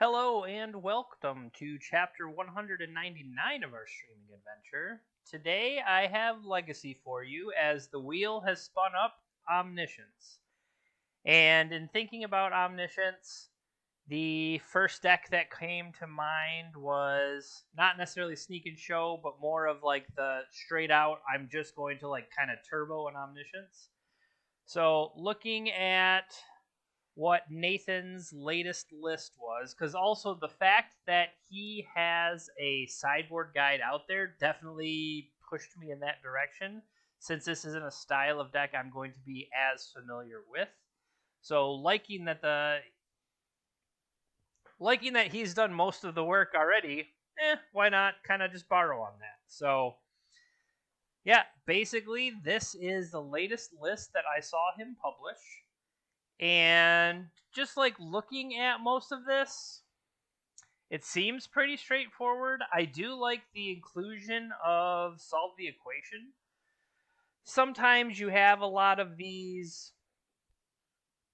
Hello and welcome to chapter 199 of our streaming adventure. Today I have Legacy for you as the wheel has spun up Omniscience. And in thinking about Omniscience, the first deck that came to mind was not necessarily Sneak and Show, but more of like the straight out, I'm just going to like kind of turbo an Omniscience. So looking at what Nathan's latest list was, because also the fact that he has a sideboard guide out there definitely pushed me in that direction, since this isn't a style of deck I'm going to be as familiar with. So liking that he's done most of the work already, why not kind of just borrow on that? So yeah, basically this is the latest list that I saw him publish. And just like looking at most of this, it seems pretty straightforward. I do like the inclusion of Solve the Equation. Sometimes you have a lot of these,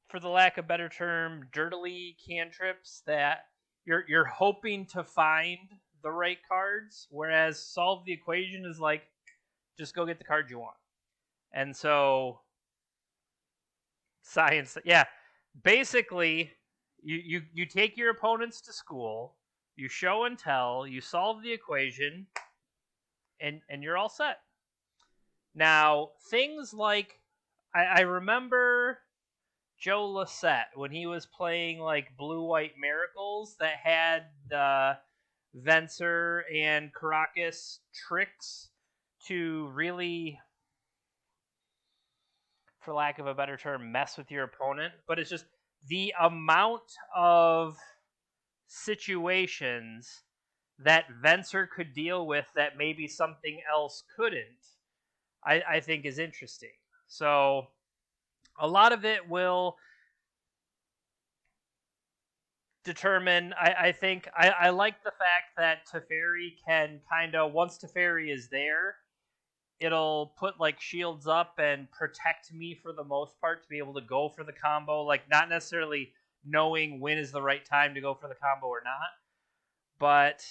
for the lack of a better term, dirtily cantrips that you're hoping to find the right cards, whereas Solve the Equation is like, just go get the card you want. And so science, yeah. Basically, you take your opponents to school, you show and tell, you solve the equation, and you're all set. Now, things like, I remember Joe Lassette, when he was playing like Blue-White Miracles, that had Venser and Caracas tricks to really, for lack of a better term, mess with your opponent. But it's just the amount of situations that Venser could deal with that maybe something else couldn't, I think is interesting. So a lot of it will determine, I think, I like the fact that Teferi can kind of, once Teferi is there, it'll put like shields up and protect me for the most part to be able to go for the combo, like not necessarily knowing when is the right time to go for the combo or not. But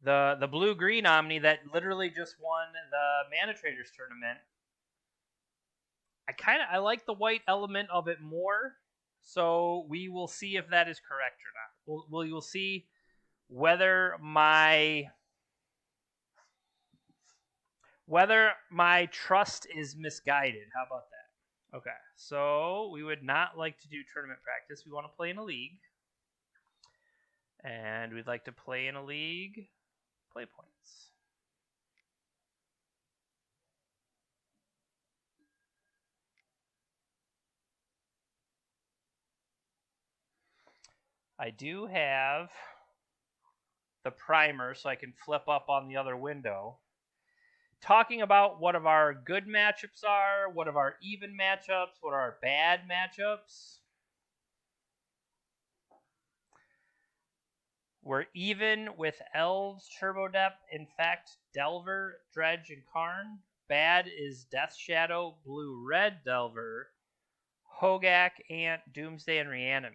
the blue-green Omni that literally just won the Mana Traders tournament, I like the white element of it more. So we will see if that is correct or not. We will see whether my trust is misguided. How about that? Okay, so we would not like to do tournament practice. We want to play in a league. And we'd like to play in a league play points. I do have the primer, so I can flip up on the other window, talking about what of our good matchups are, what of our even matchups, what are our bad matchups. We're even with Elves, Turbo Depth, Infect, Delver, Dredge, and Karn. Bad is Death Shadow, Blue-Red Delver, Hogak, Ant, Doomsday, and Reanimator.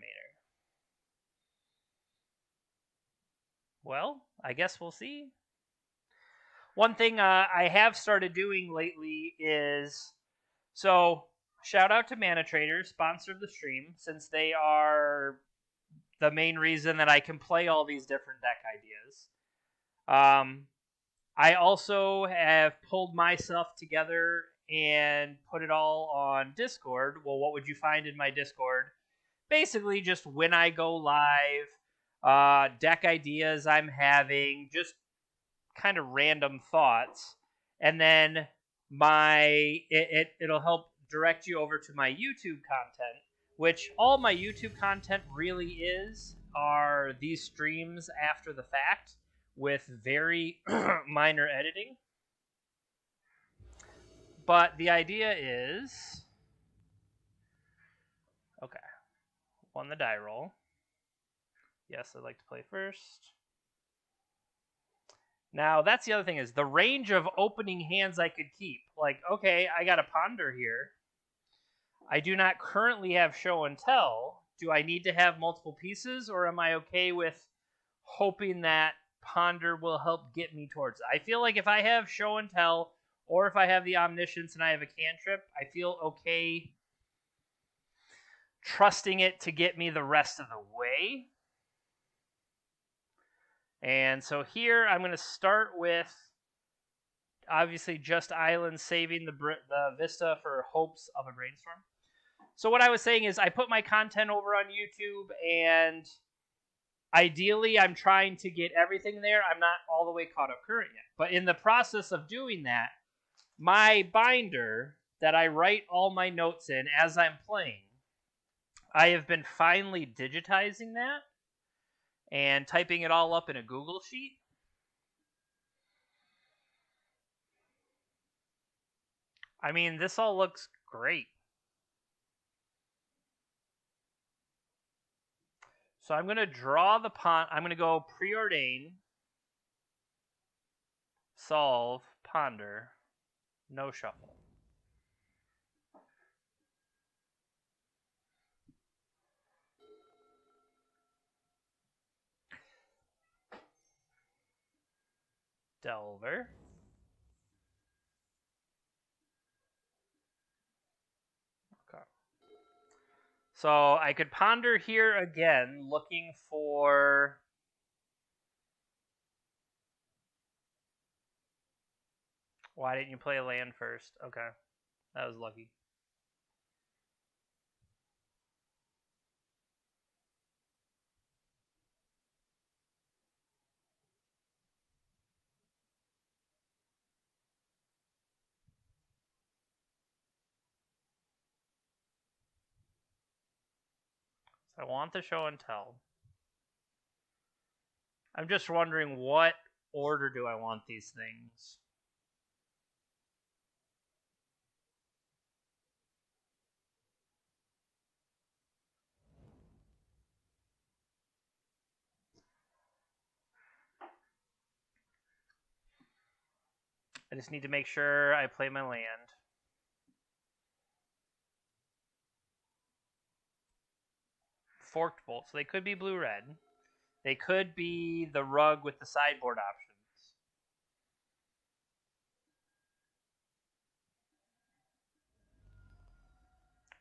Well, I guess we'll see. One thing I have started doing lately is, so shout out to Mana Traders, sponsor of the stream, since they are the main reason that I can play all these different deck ideas. I also have pulled my stuff together and put it all on Discord. Well, what would you find in my Discord? Basically, just when I go live, deck ideas I'm having, just kind of random thoughts, and then it'll help direct you over to my YouTube content, which all my YouTube content really are these streams after the fact with very minor editing. But the idea is, okay, won the die roll. Yes, I'd like to play first. Now, that's the other thing, is the range of opening hands I could keep. Like, okay, I got a Ponder here. I do not currently have Show and Tell. do I need to have multiple pieces, or am I okay with hoping that Ponder will help get me towards it? I feel like if I have Show and Tell, or if I have the Omniscience and I have a cantrip, I feel okay trusting it to get me the rest of the way. And so here I'm going to start with, obviously, just Island, saving the Vista for hopes of a Brainstorm. So what I was saying is I put my content over on YouTube, and ideally I'm trying to get everything there. I'm not all the way caught up current yet. But in the process of doing that, my binder that I write all my notes in as I'm playing, I have been finally digitizing that and typing it all up in a Google Sheet. I mean, this all looks great. So I'm going to draw the I'm going to go preordain, solve, ponder, no shuffle. Delver. Okay. So I could ponder here again, looking for... Why didn't you play a land first? Okay. That was lucky. So I want the Show and Tell. I'm just wondering, what order do I want these things? I just need to make sure I play my land. Forked Bolt. So they could be blue-red. They could be the rug with the sideboard options.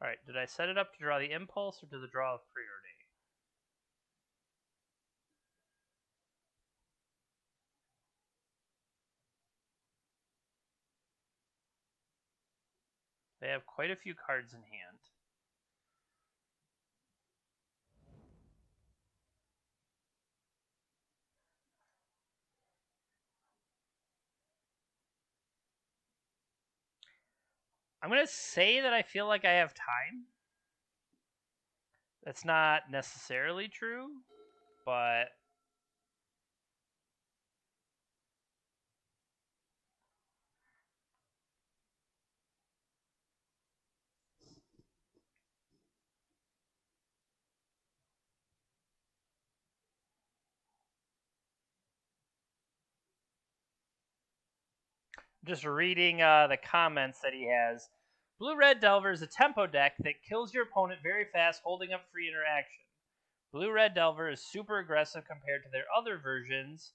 Alright, did I set it up to draw the Impulse or to the draw of Preordain? They have quite a few cards in hand. I'm going to say that I feel like I have time. That's not necessarily true, but... Just reading the comments that he has. Blue-Red Delver is a tempo deck that kills your opponent very fast, holding up free interaction. Blue-Red Delver is super aggressive compared to their other versions,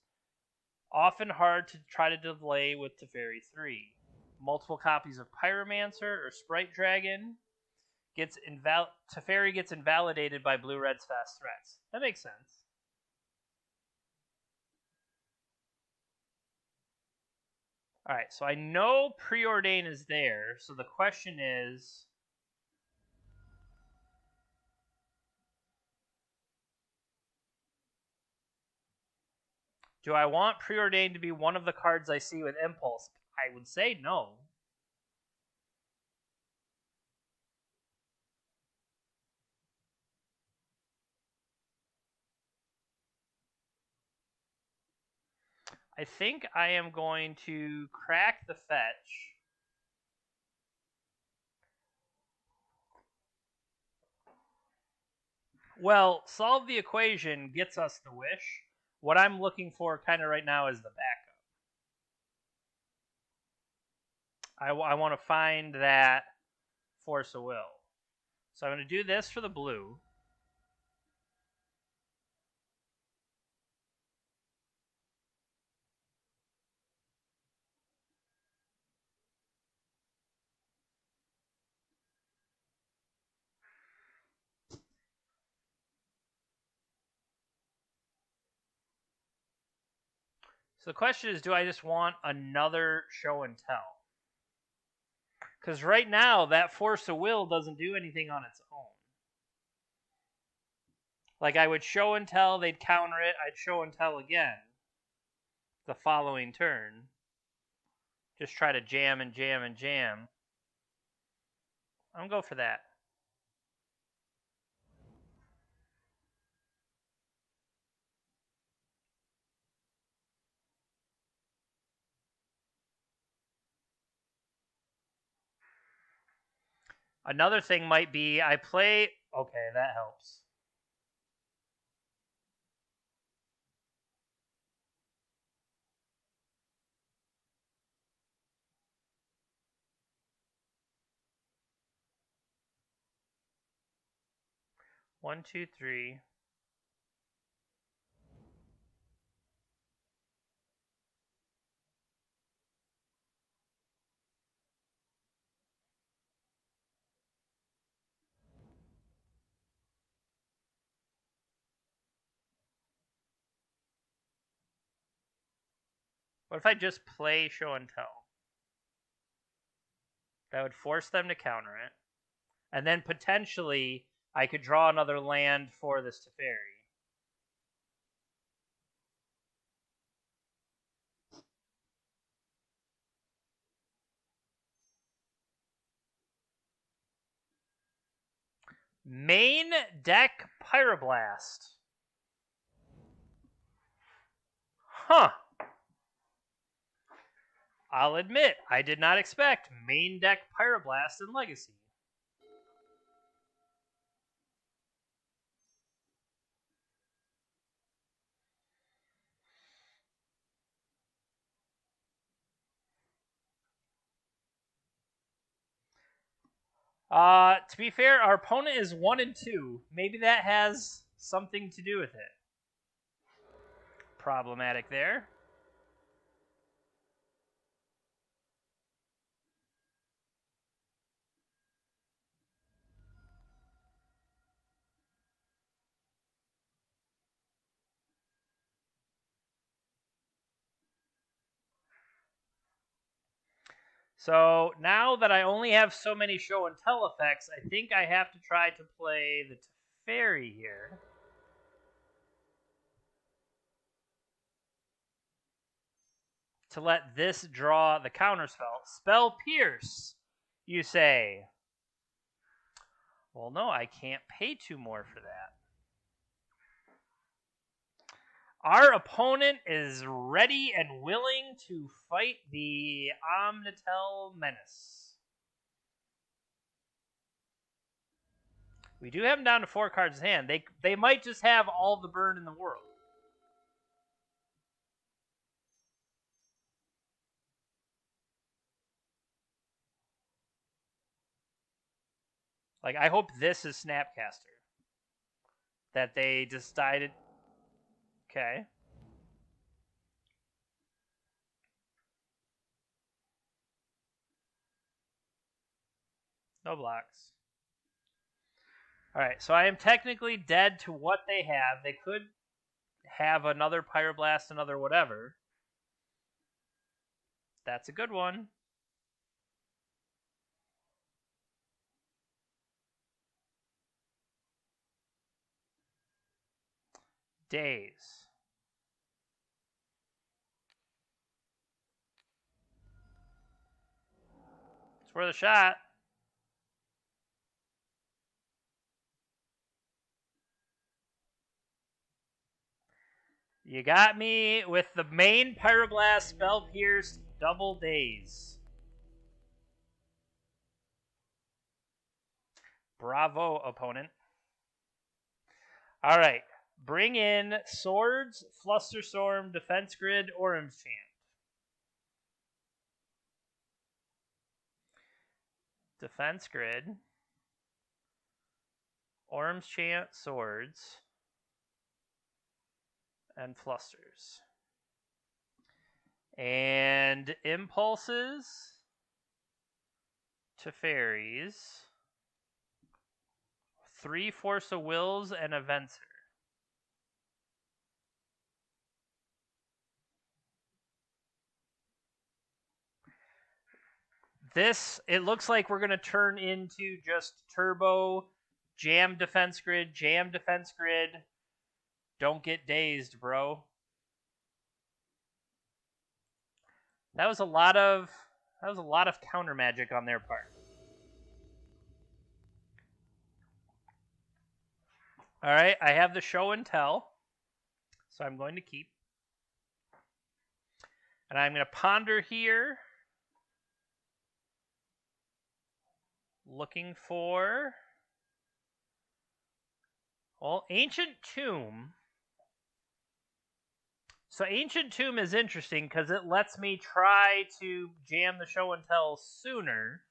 often hard to try to delay with Teferi 3. Multiple copies of Pyromancer or Sprite Dragon Teferi gets invalidated by Blue-Red's fast threats. That makes sense. Alright, so I know Preordain is there, so the question is... do I want Preordain to be one of the cards I see with Impulse? I would say no. I think I am going to crack the fetch. Well, solve the equation gets us the wish. What I'm looking for kind of right now is the backup. I want to find that Force of Will. So I'm going to do this for the blue. So the question is, do I just want another show and tell? Because right now, that Force of Will doesn't do anything on its own. Like, I would show and tell, they'd counter it, I'd show and tell again the following turn. Just try to jam and jam and jam. I'm going to go for that. Another thing might be I play... Okay, that helps. One, two, three. What if I just play show and tell? That would force them to counter it. And then potentially I could draw another land for this Teferi. Main deck Pyroblast. Huh. I'll admit, I did not expect main deck Pyroblast in Legacy. To be fair, our opponent is 1 and 2. Maybe that has something to do with it. Problematic there. So now that I only have so many show and tell effects, I think I have to try to play the Teferi here. To let this draw the counterspell. Spell Pierce, you say. Well, no, I can't pay 2 more for that. Our opponent is ready and willing to fight the Omnitel Menace. We do have them down to 4 cards in hand. They might just have all the burn in the world. Like, I hope this is Snapcaster. That they decided... Okay. No blocks. Alright, so I am technically dead to what they have. They could have another Pyroblast, another whatever. That's a good one. Days. It's worth a shot. You got me with the main Pyroblast, Spell Pierce, double Days. Bravo, opponent. All right. Bring in Swords, Flusterstorm, Defense Grid, Ormschant. Defense Grid, Ormschant, Swords, and Flusters. And Impulses to Fairies. 3 Force of Wills and a Venser. This, it looks like we're going to turn into just turbo, jam defense grid, jam defense grid. Don't get dazed, bro. That was a lot of counter magic on their part. All right, I have the show and tell, so I'm going to keep. And I'm going to ponder here, looking for, well, Ancient Tomb. So Ancient Tomb is interesting because it lets me try to jam the show and tell sooner,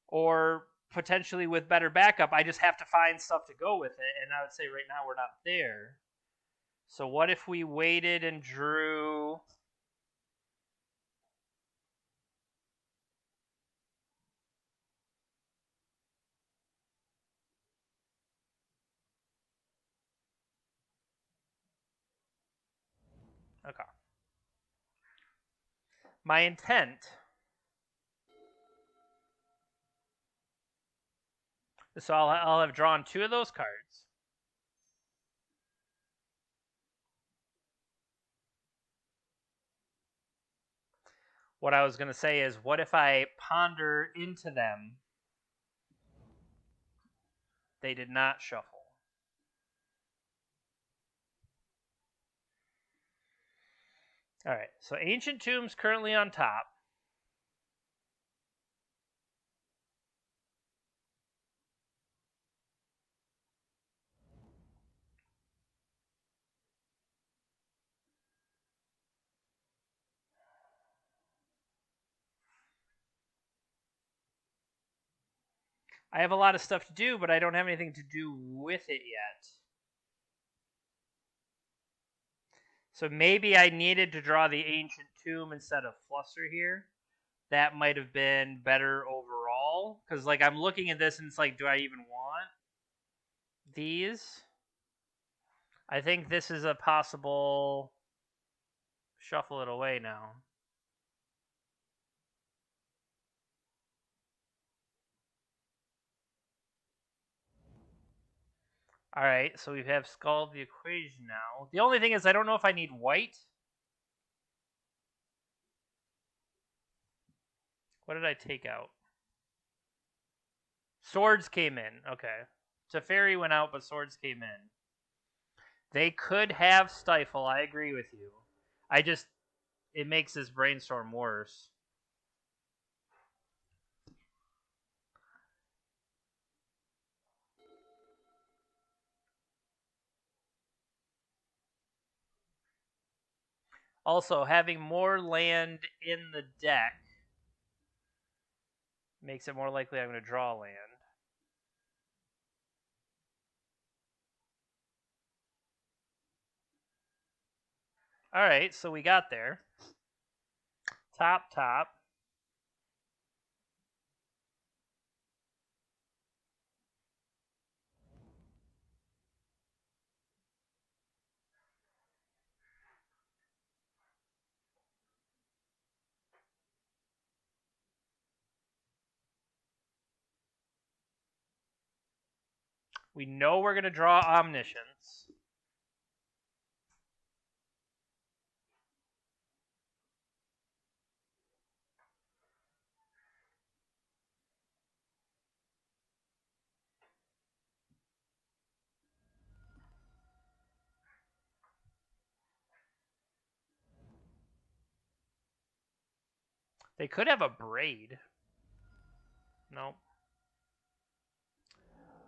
or potentially with better backup. I just have to find stuff to go with it, and I would say right now we're not there. So what if we waited and drew... Okay. My intent... So I'll have drawn 2 of those cards. What I was going to say is, what if I ponder into them? They did not shuffle. All right, so Ancient Tomb's currently on top. I have a lot of stuff to do, but I don't have anything to do with it yet. So maybe I needed to draw the Ancient Tomb instead of Fluster here. That might have been better overall. Because, like, I'm looking at this and it's like, do I even want these? I think this is a possible shuffle it away now. All right, so we have solved the equation now. The only thing is I don't know if I need white. What did I take out? Swords came in. Okay. Teferi went out, but swords came in. They could have Stifle. I agree with you. It makes this brainstorm worse. Also, having more land in the deck makes it more likely I'm going to draw land. All right, so we got there. Top. We know we're going to draw Omniscience. They could have a Braid. Nope.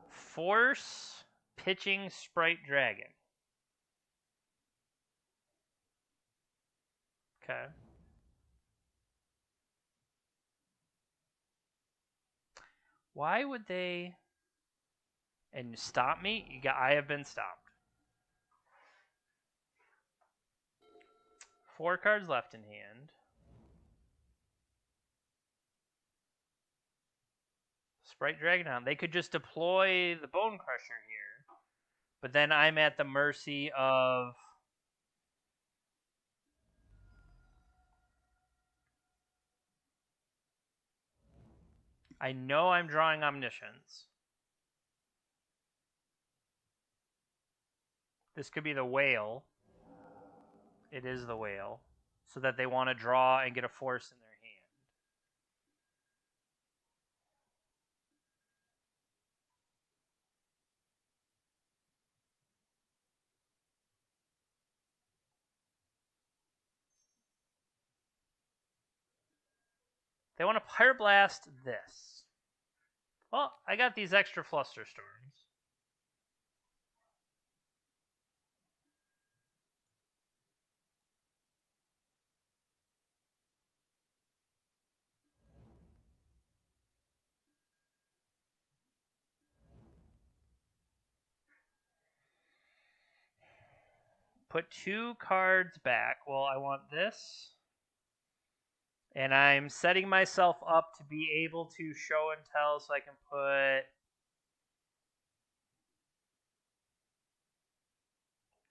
Force pitching Sprite Dragon. Okay. Why would they... And stop me? I have been stopped. 4 cards left in hand. Sprite Dragonhound. They could just deploy the Bone Crusher here. But then I'm at the mercy of... I know I'm drawing Omniscience. This could be the whale. It is the whale. So that they want to draw and get a force in their hand. They want to Pyroblast this. Well, I got these extra Fluster Storms. Put 2 cards back. Well, I want this. And I'm setting myself up to be able to show and tell, so I can put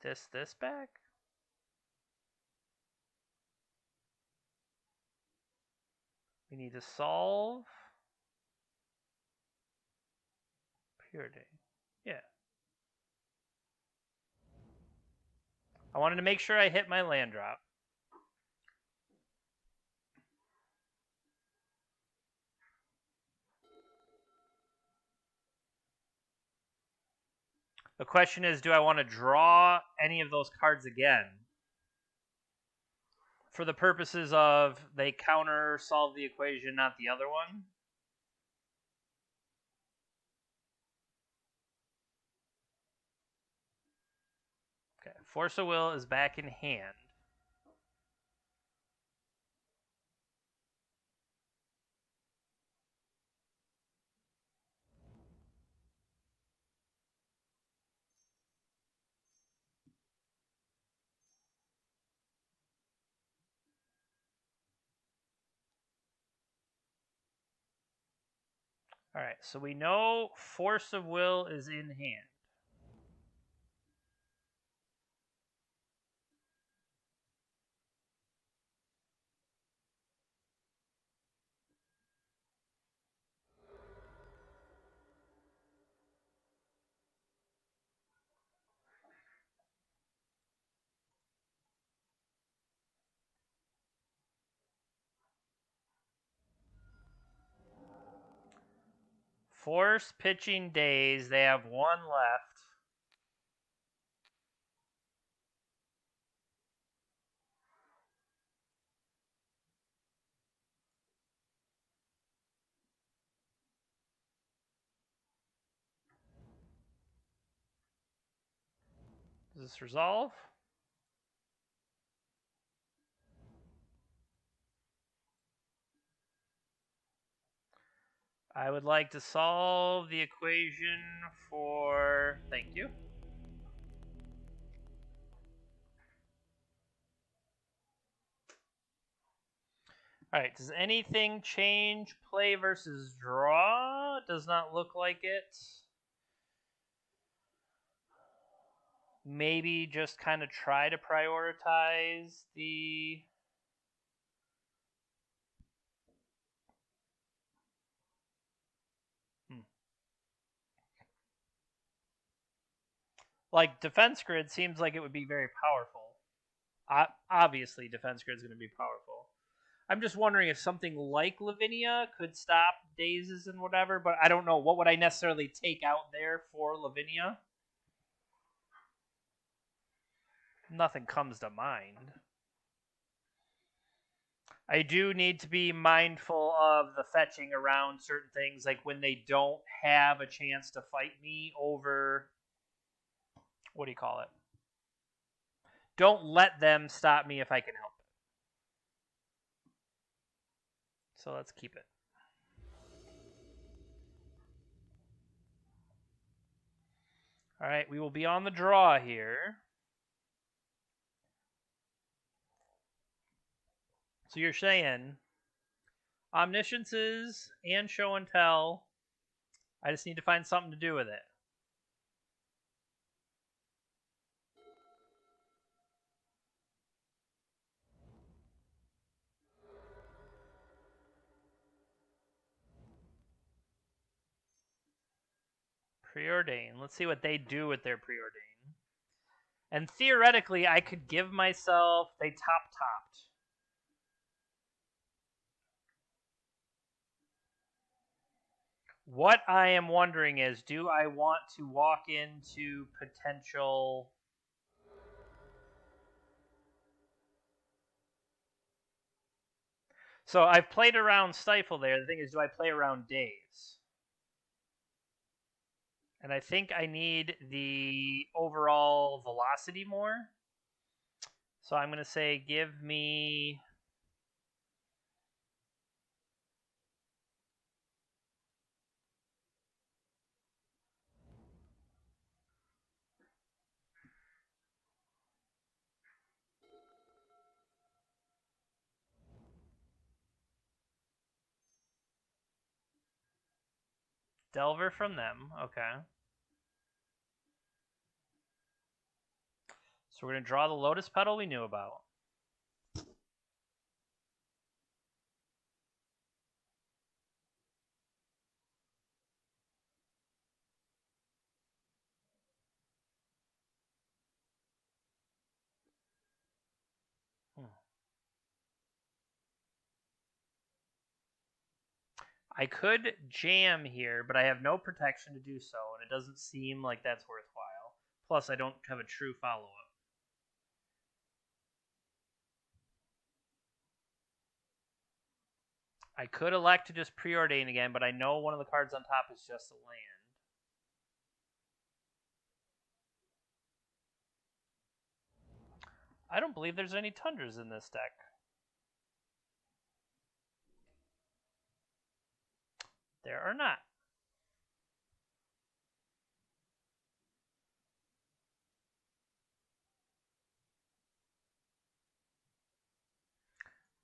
this back. We need to solve Purity. Yeah. I wanted to make sure I hit my land drop. The question is, do I want to draw any of those cards again? For the purposes of they counter solve the equation, not the other one. Okay, Force of Will is back in hand. All right, so we know Force of Will is in hand. Force pitching days. They have 1 left. Does this resolve? I would like to solve the equation for... Thank you. All right, does anything change play versus draw? Does not look like it. Maybe just kind of try to prioritize the... Like, Defense Grid seems like it would be very powerful. Obviously, Defense Grid is going to be powerful. I'm just wondering if something like Lavinia could stop Dazes and whatever, but I don't know. What would I necessarily take out there for Lavinia? Nothing comes to mind. I do need to be mindful of the fetching around certain things, like when they don't have a chance to fight me over... What do you call it? Don't let them stop me if I can help it. So let's keep it. All right, we will be on the draw here. So you're saying Omnisciences and Show and Tell. I just need to find something to do with it. Preordain. Let's see what they do with their Preordain. And theoretically, I could give myself... They top-topped. What I am wondering is, do I want to walk into potential... So I've played around Stifle there. The thing is, do I play around Daze? And I think I need the overall velocity more. So I'm going to say give me... Delver from them. Okay. So we're going to draw the Lotus Petal we knew about. I could jam here, but I have no protection to do so, and it doesn't seem like that's worthwhile. Plus, I don't have a true follow-up. I could elect to just preordain again, but I know one of the cards on top is just a land. I don't believe there's any Tundras in this deck. There are not.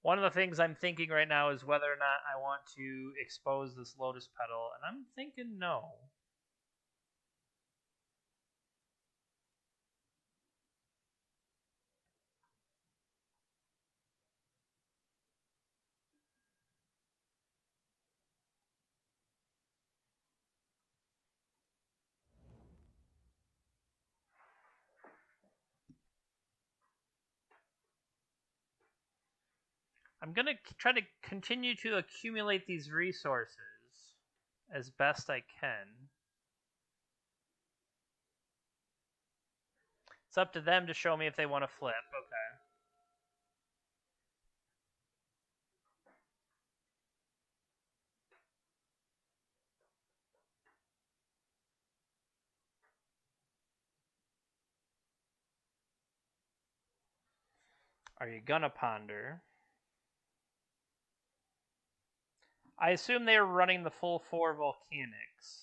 One of the things I'm thinking right now is whether or not I want to expose this Lotus Petal, and I'm thinking no. I'm going to try to continue to accumulate these resources as best I can. It's up to them to show me if they want to flip. Okay. Are you gonna ponder? I assume they're running the full 4 volcanics,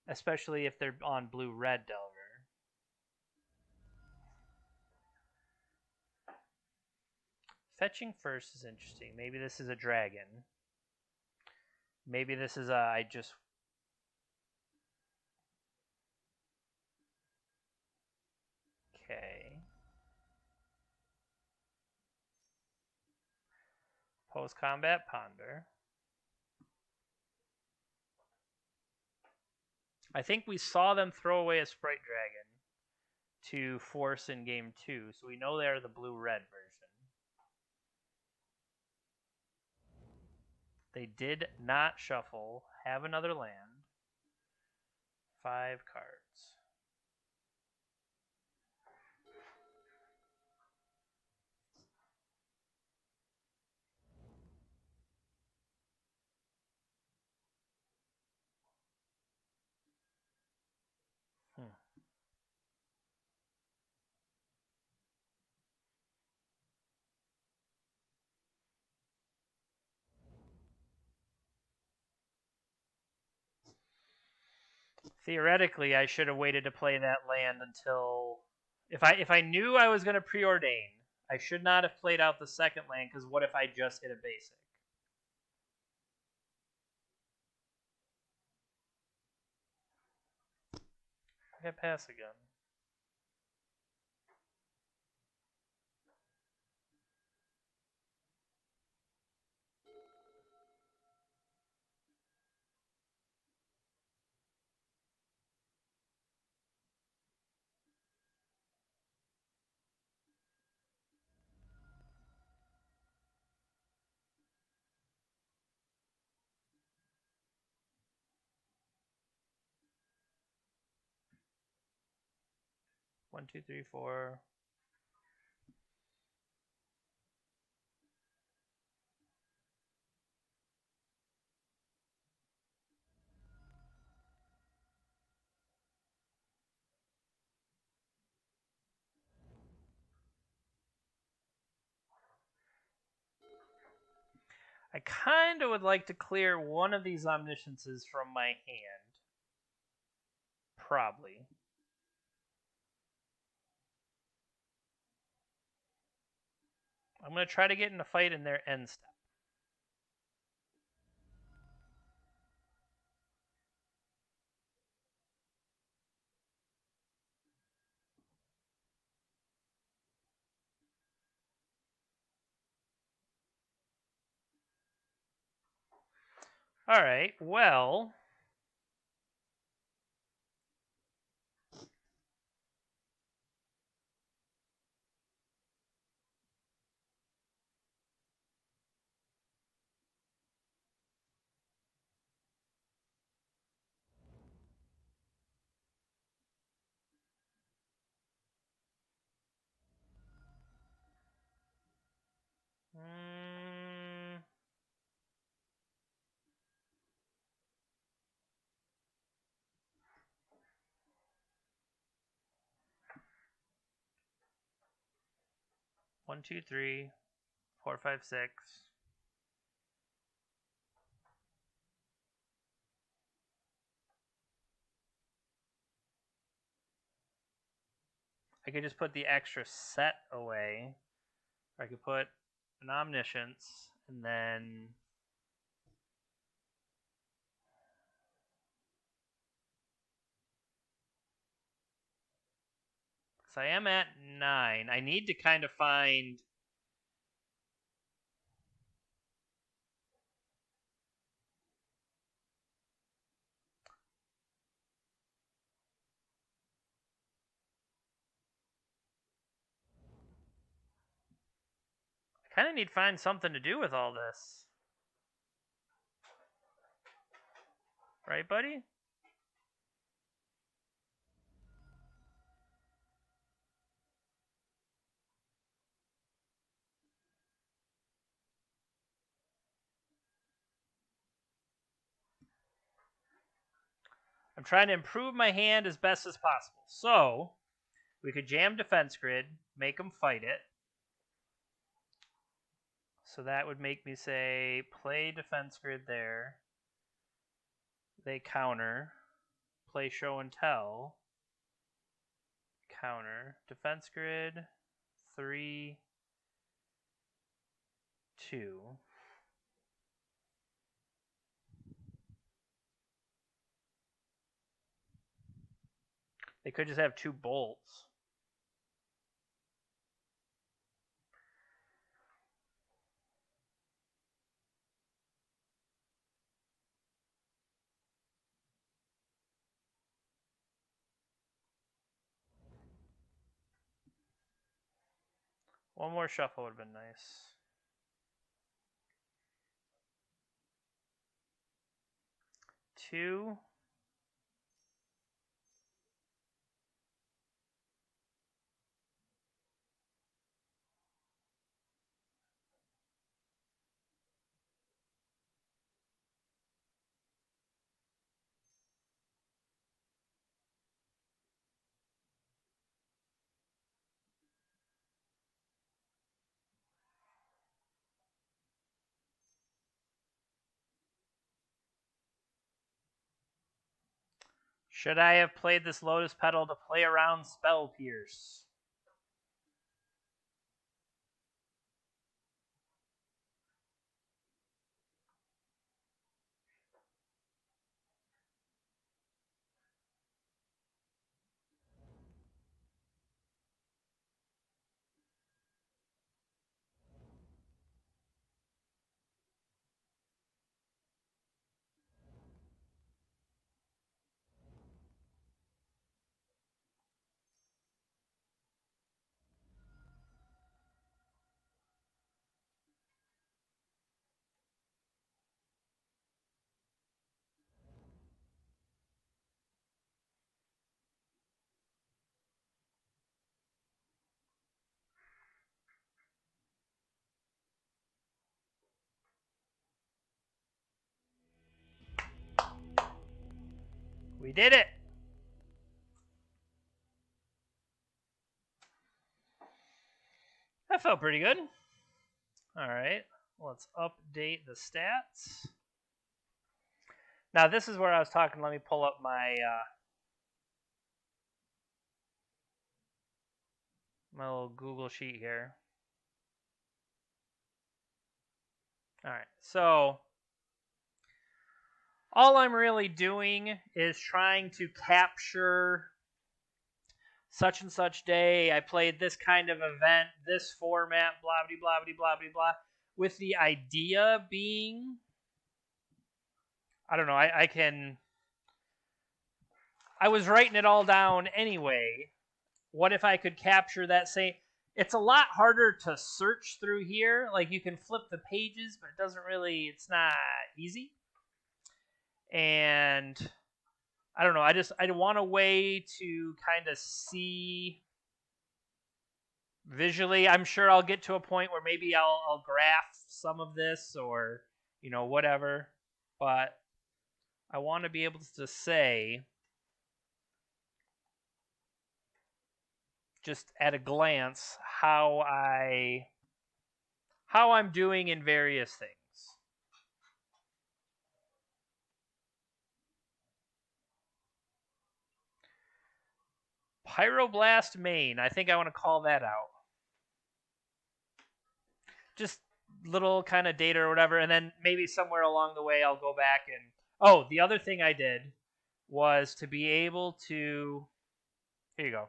especially if they're on blue-red Delver. Fetching first is interesting. Maybe this is a dragon. Maybe this is a... I just... Okay. Post-combat ponder. I think we saw them throw away a Sprite Dragon to force in game 2, so we know they're the blue-red version. They did not shuffle. Have another land. 5 cards. Theoretically, I should have waited to play that land until... If I knew I was going to preordain, I should not have played out the second land, because what if I just hit a basic? I got pass again. 1, 2, 3, 4. I kind of would like to clear one of these omnisciences from my hand. Probably. I'm going to try to get in a fight in their end step. All right, well. Mm, 1, 2, 3, 4, 5, 6. I could just put the extra set away. Or I could put an omniscience and then. So I am at 9. I need to kind of find. I kind of need to find something to do with all this. Right, buddy? I'm trying to improve my hand as best as possible. So, we could jam defense grid, make them fight it. So that would make me say, play defense grid there. They counter. Play show and tell. Counter. Defense grid. 3, 2. They could just have 2 bolts. One more shuffle would have been nice. 2. Should I have played this Lotus Petal to play around Spell Pierce? did it! That felt pretty good. Alright, let's update the stats. Now, this is where I was talking. Let me pull up my my little Google sheet here. Alright, so all I'm really doing is trying to capture such and such day. I played this kind of event, this format, blah, blah, blah, blah, blah, blah, with the idea being, I don't know, I was writing it all down anyway. What if I could capture that same? It's a lot harder to search through here. Like, you can flip the pages, but it doesn't really, it's not easy. And I don't know, I want a way to kind of see visually. I'm sure I'll get to a point where maybe I'll graph some of this or, you know, whatever. But I want to be able to say, just at a glance, how I'm doing in various things. Pyroblast main. I think I want to call that out. Just little kind of data or whatever, and then maybe somewhere along the way I'll go back and... Oh, the other thing I did was to be able to... Here you go.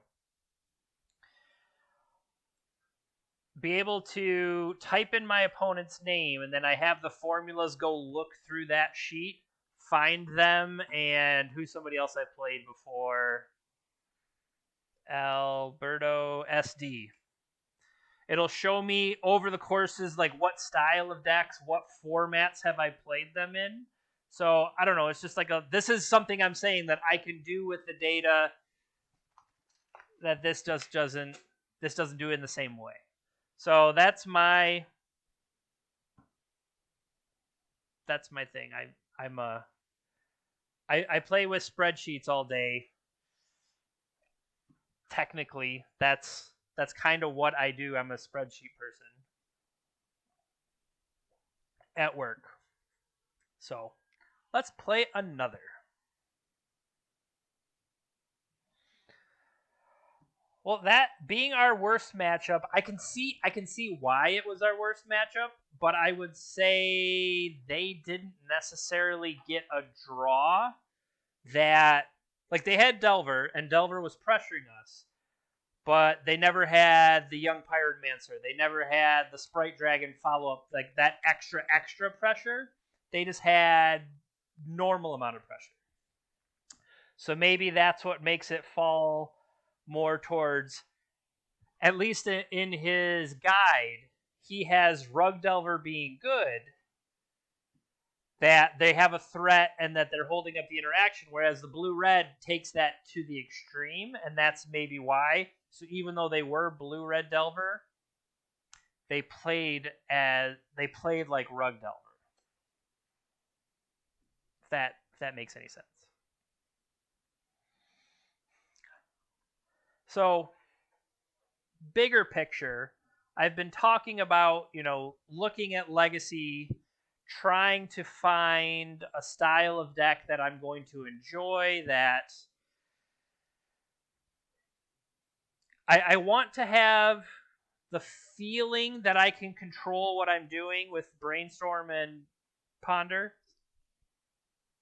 Be able to type in my opponent's name, and then I have the formulas go look through that sheet, find them, and who's somebody else I played before? Alberto SD. It'll show me over the courses, like, what style of decks, what formats have I played them in. So, I don't know, it's just like this is something I'm saying that I can do with the data that this just doesn't do in the same way. So that's my thing. I play with spreadsheets all day. Technically, that's kind of what I do. I'm a spreadsheet person at work. So let's play another. Well, that being our worst matchup, I can see why it was our worst matchup, but I would say they didn't necessarily get a draw that, like, they had Delver, and Delver was pressuring us, but they never had the Young Pyromancer. They never had the Sprite Dragon follow-up, like that extra pressure. They just had normal amount of pressure. So maybe that's what makes it fall more towards, at least in his guide, he has Rug Delver being good, that they have a threat and that they're holding up the interaction, whereas the blue-red takes that to the extreme, and that's maybe why. So even though they were blue-red Delver, they played like Rug Delver. If that makes any sense. So, bigger picture, I've been talking about, looking at Legacy, trying to find a style of deck that I'm going to enjoy, that I want to have the feeling that I can control what I'm doing with Brainstorm and Ponder,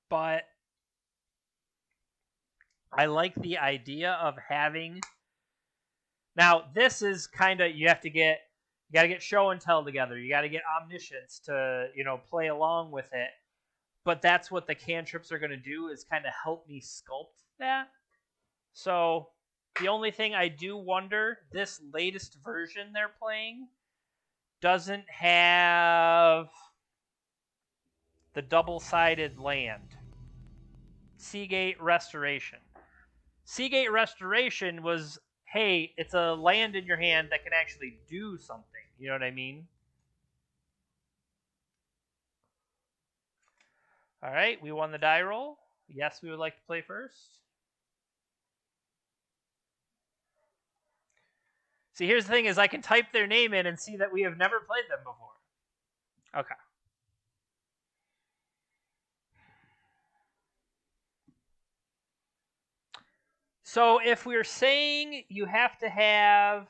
but I like the idea of having... Now, this is kind of, you got to get Show and Tell together. You got to get Omniscience to, play along with it. But that's what the cantrips are going to do, is kind of help me sculpt that. So, the only thing I do wonder, this latest version they're playing doesn't have the double-sided land. Seagate Restoration. Seagate Restoration was... hey, it's a land in your hand that can actually do something. You know what I mean? All right, we won the die roll. Yes, we would like to play first. See, here's the thing is I can type their name in and see that we have never played them before. Okay. So if we're saying you have to have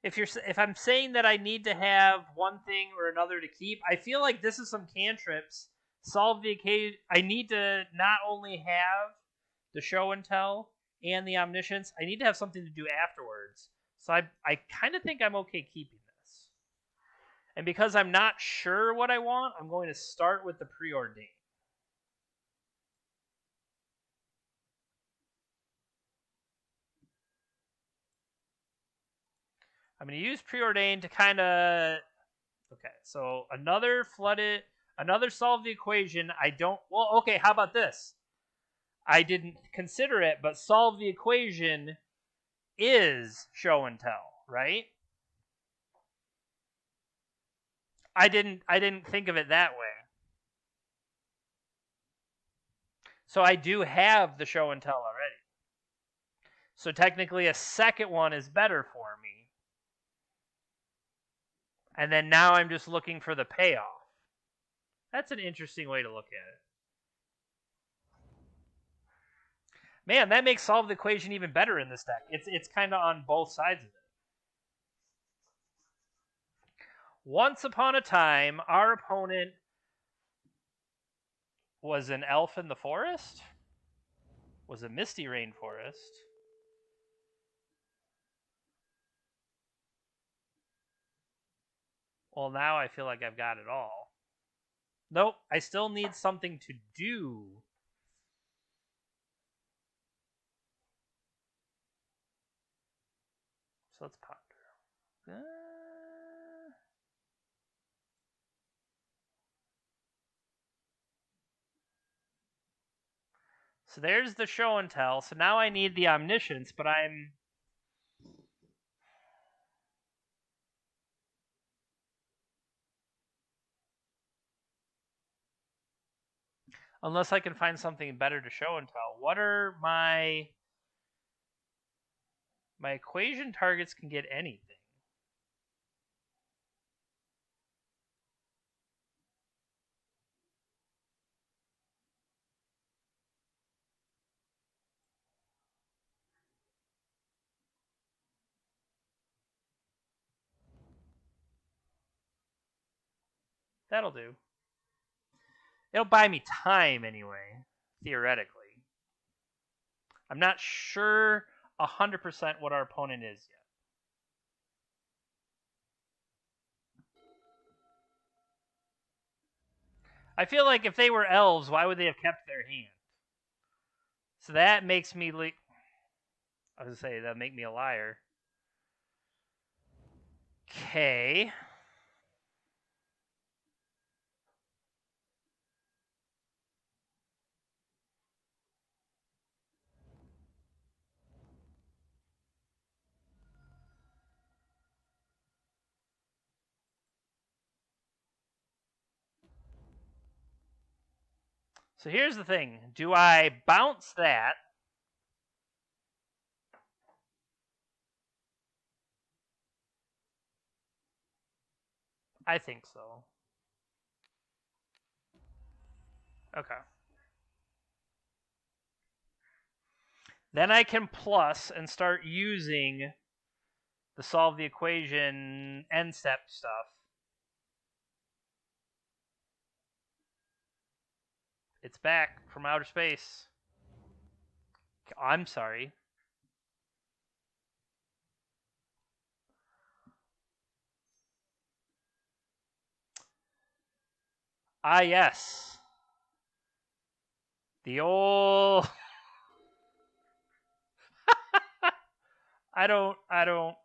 if I'm saying that I need to have one thing or another to keep, I feel like this is some cantrips. Solve the occasion. I need to not only have the show and tell and the omniscience, I need to have something to do afterwards. So I kind of think I'm okay keeping this. And because I'm not sure what I want, I'm going to start with the preordained. I'm going to use preordained to kind of. Okay, so another solve the equation. I don't. Well, okay, how about this? I didn't consider it, but solve the equation is show and tell, right? I didn't think of it that way. So I do have the show and tell already. So technically a second one is better for me. And then now I'm just looking for the payoff. That's an interesting way to look at it. Man, that makes solve the equation even better in this deck. It's kind of on both sides of it. Once upon a time, our opponent was an elf in the forest, was a misty rainforest. Well, now I feel like I've got it all. Nope, I still need something to do. So let's ponder. So there's the show and tell. So now I need the omniscience, but I'm. Unless I can find something better to show and tell. What are my equation targets can get anything. That'll do. It'll buy me time anyway, theoretically. I'm not sure 100% what our opponent is yet. I feel like if they were elves, why would they have kept their hand? So that makes me. I was gonna say that make me a liar. Okay. So here's the thing. Do I bounce that? I think so. Okay. Then I can plus and start using the solve the equation end step stuff. It's back from outer space. I'm sorry. Ah, yes. The old. I don't know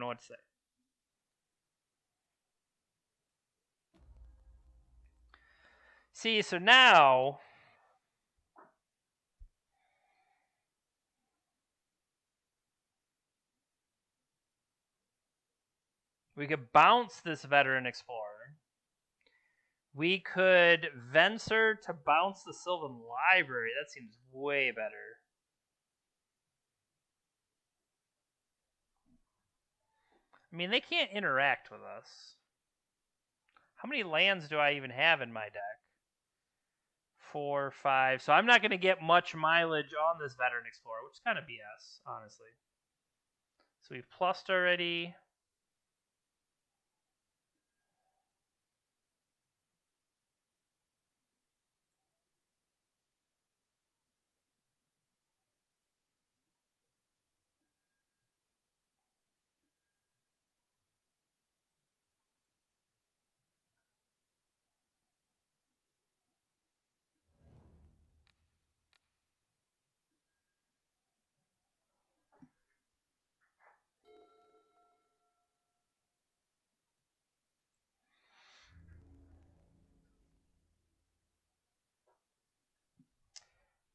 what to say. See, so now we could bounce this veteran explorer. We could Venser to bounce the Sylvan Library. That seems way better. I mean, they can't interact with us. How many lands do I even have in my deck? 4, 5. So I'm not going to get much mileage on this Veteran Explorer, which is kind of BS, honestly. So we've plussed already.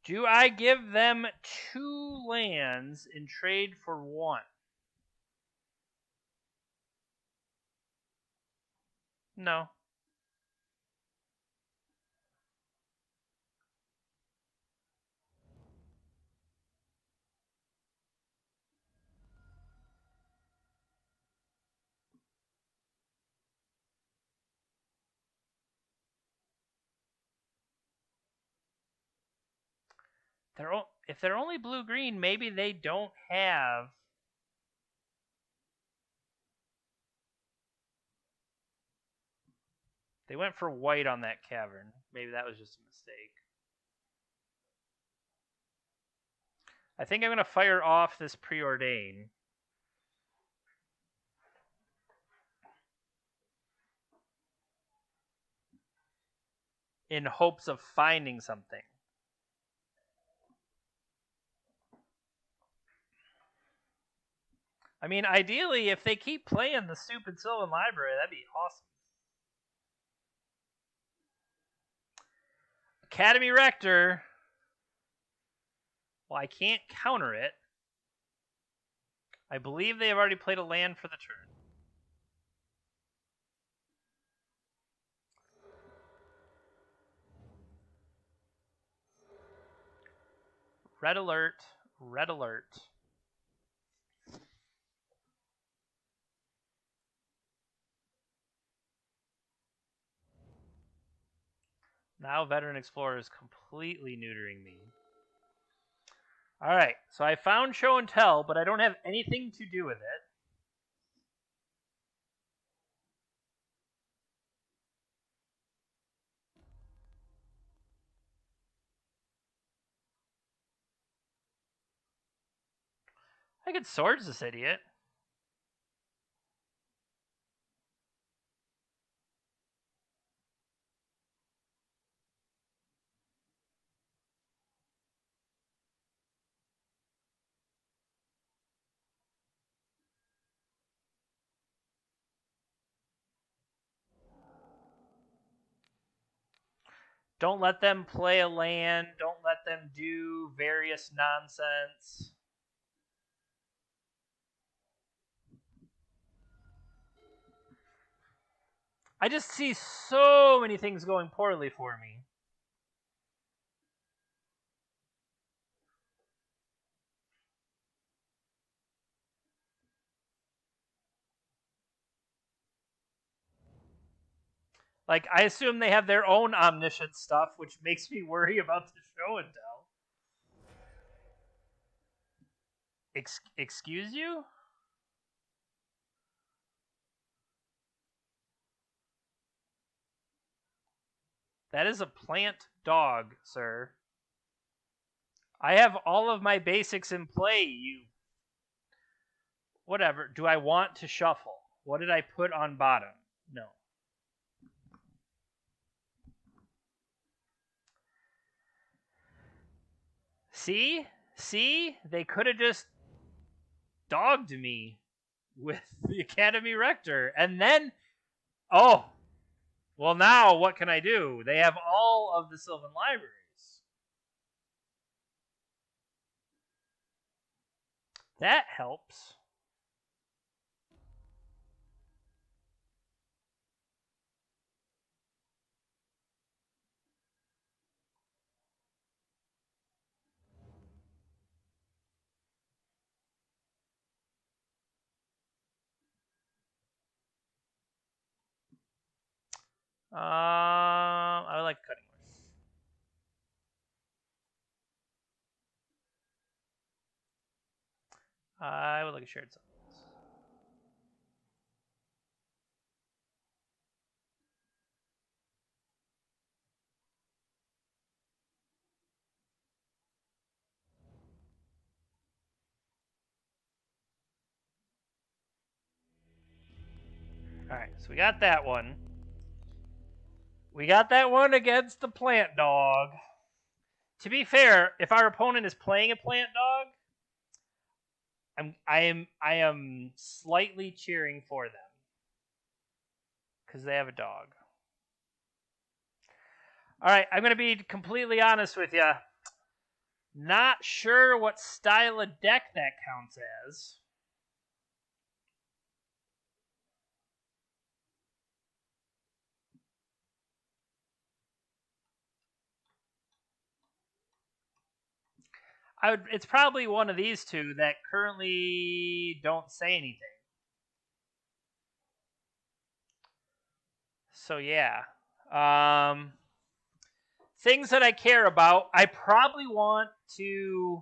Do I give them 2 lands in trade for 1? No. If they're only blue-green, maybe they don't have... They went for white on that cavern. Maybe that was just a mistake. I think I'm going to fire off this Preordain. In hopes of finding something. I mean, ideally, if they keep playing the stupid Sylvan Library, that'd be awesome. Academy Rector. Well, I can't counter it. I believe they have already played a land for the turn. Red alert. Red alert. Now Veteran Explorer is completely neutering me. Alright, so I found Show and Tell, but I don't have anything to do with it. I could Swords this idiot. Don't let them play a land. Don't let them do various nonsense. I just see so many things going poorly for me. Like, I assume they have their own omniscient stuff, which makes me worry about the Show and Tell. Excuse you? That is a plant dog, sir. I have all of my basics in play, you... Whatever. Do I want to shuffle? What did I put on bottom? No. See? See? They could have just dogged me with the Academy Rector. And then... Oh! Well, now what can I do? They have all of the Sylvan Libraries. That helps. I like cutting horse. I would like a shared summons. Alright, so we got that one. We got that one against the plant dog. To be fair, if our opponent is playing a plant dog, I am slightly cheering for them. Because they have a dog. Alright, I'm going to be completely honest with you. Not sure what style of deck that counts as. It's probably one of these two that currently don't say anything. So yeah. Things that I care about, I probably want to...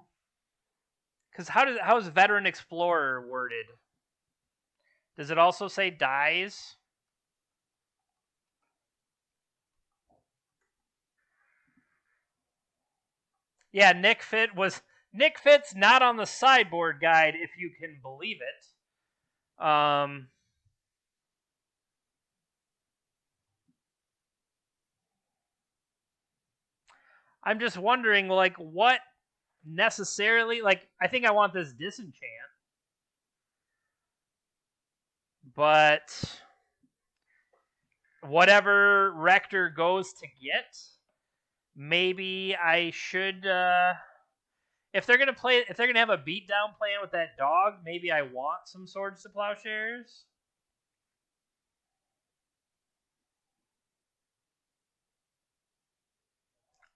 Because how is Veteran Explorer worded? Does it also say dies? Yeah, Nick Fit's not on the sideboard guide, if you can believe it. I'm just wondering, like, what necessarily... Like, I think I want this Disenchant. But whatever Rector goes to get, maybe I should... if they're gonna have a beatdown plan with that dog, maybe I want some Swords to Plowshares.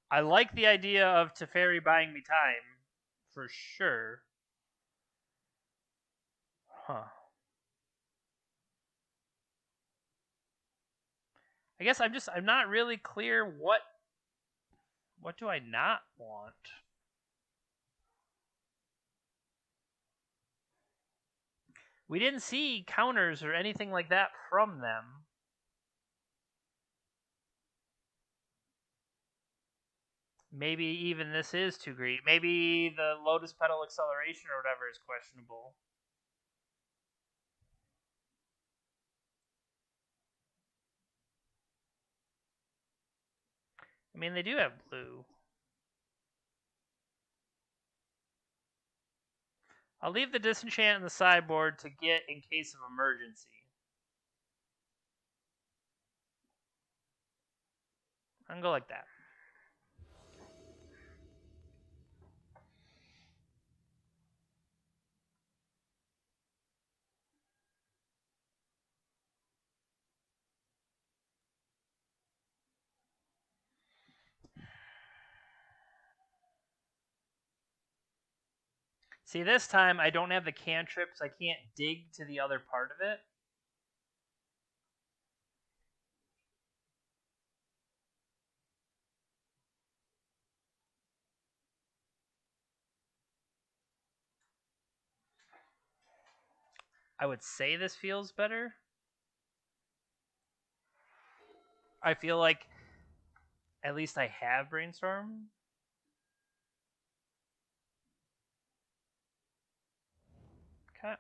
I like the idea of Teferi buying me time, for sure. Huh. I guess I'm not really clear what do I not want? We didn't see counters or anything like that from them. Maybe even this is too greedy. Maybe the Lotus Petal Acceleration or whatever is questionable. I mean, they do have blue. I'll leave the Disenchant in the sideboard to get in case of emergency. I can go like that. See, this time I don't have the cantrips. I can't dig to the other part of it. I would say this feels better. I feel like at least I have Brainstorm. Okay.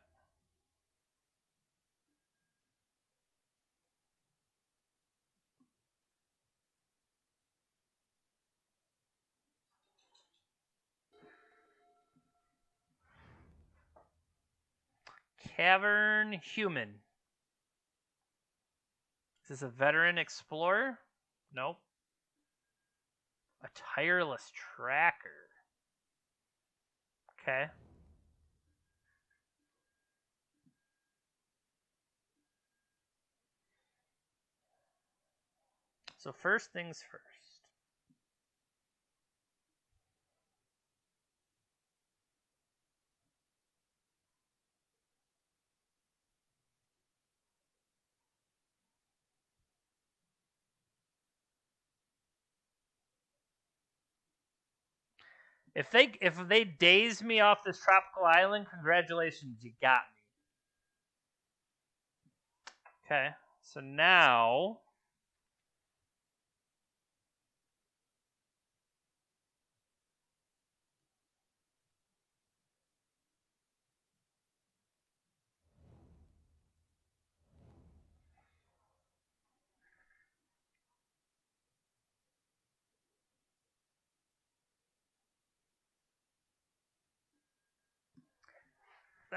Cavern Human. Is this a Veteran Explorer? Nope. A Tireless Tracker. Okay. So first things first. If they daze me off this tropical island, congratulations, you got me. Okay, so now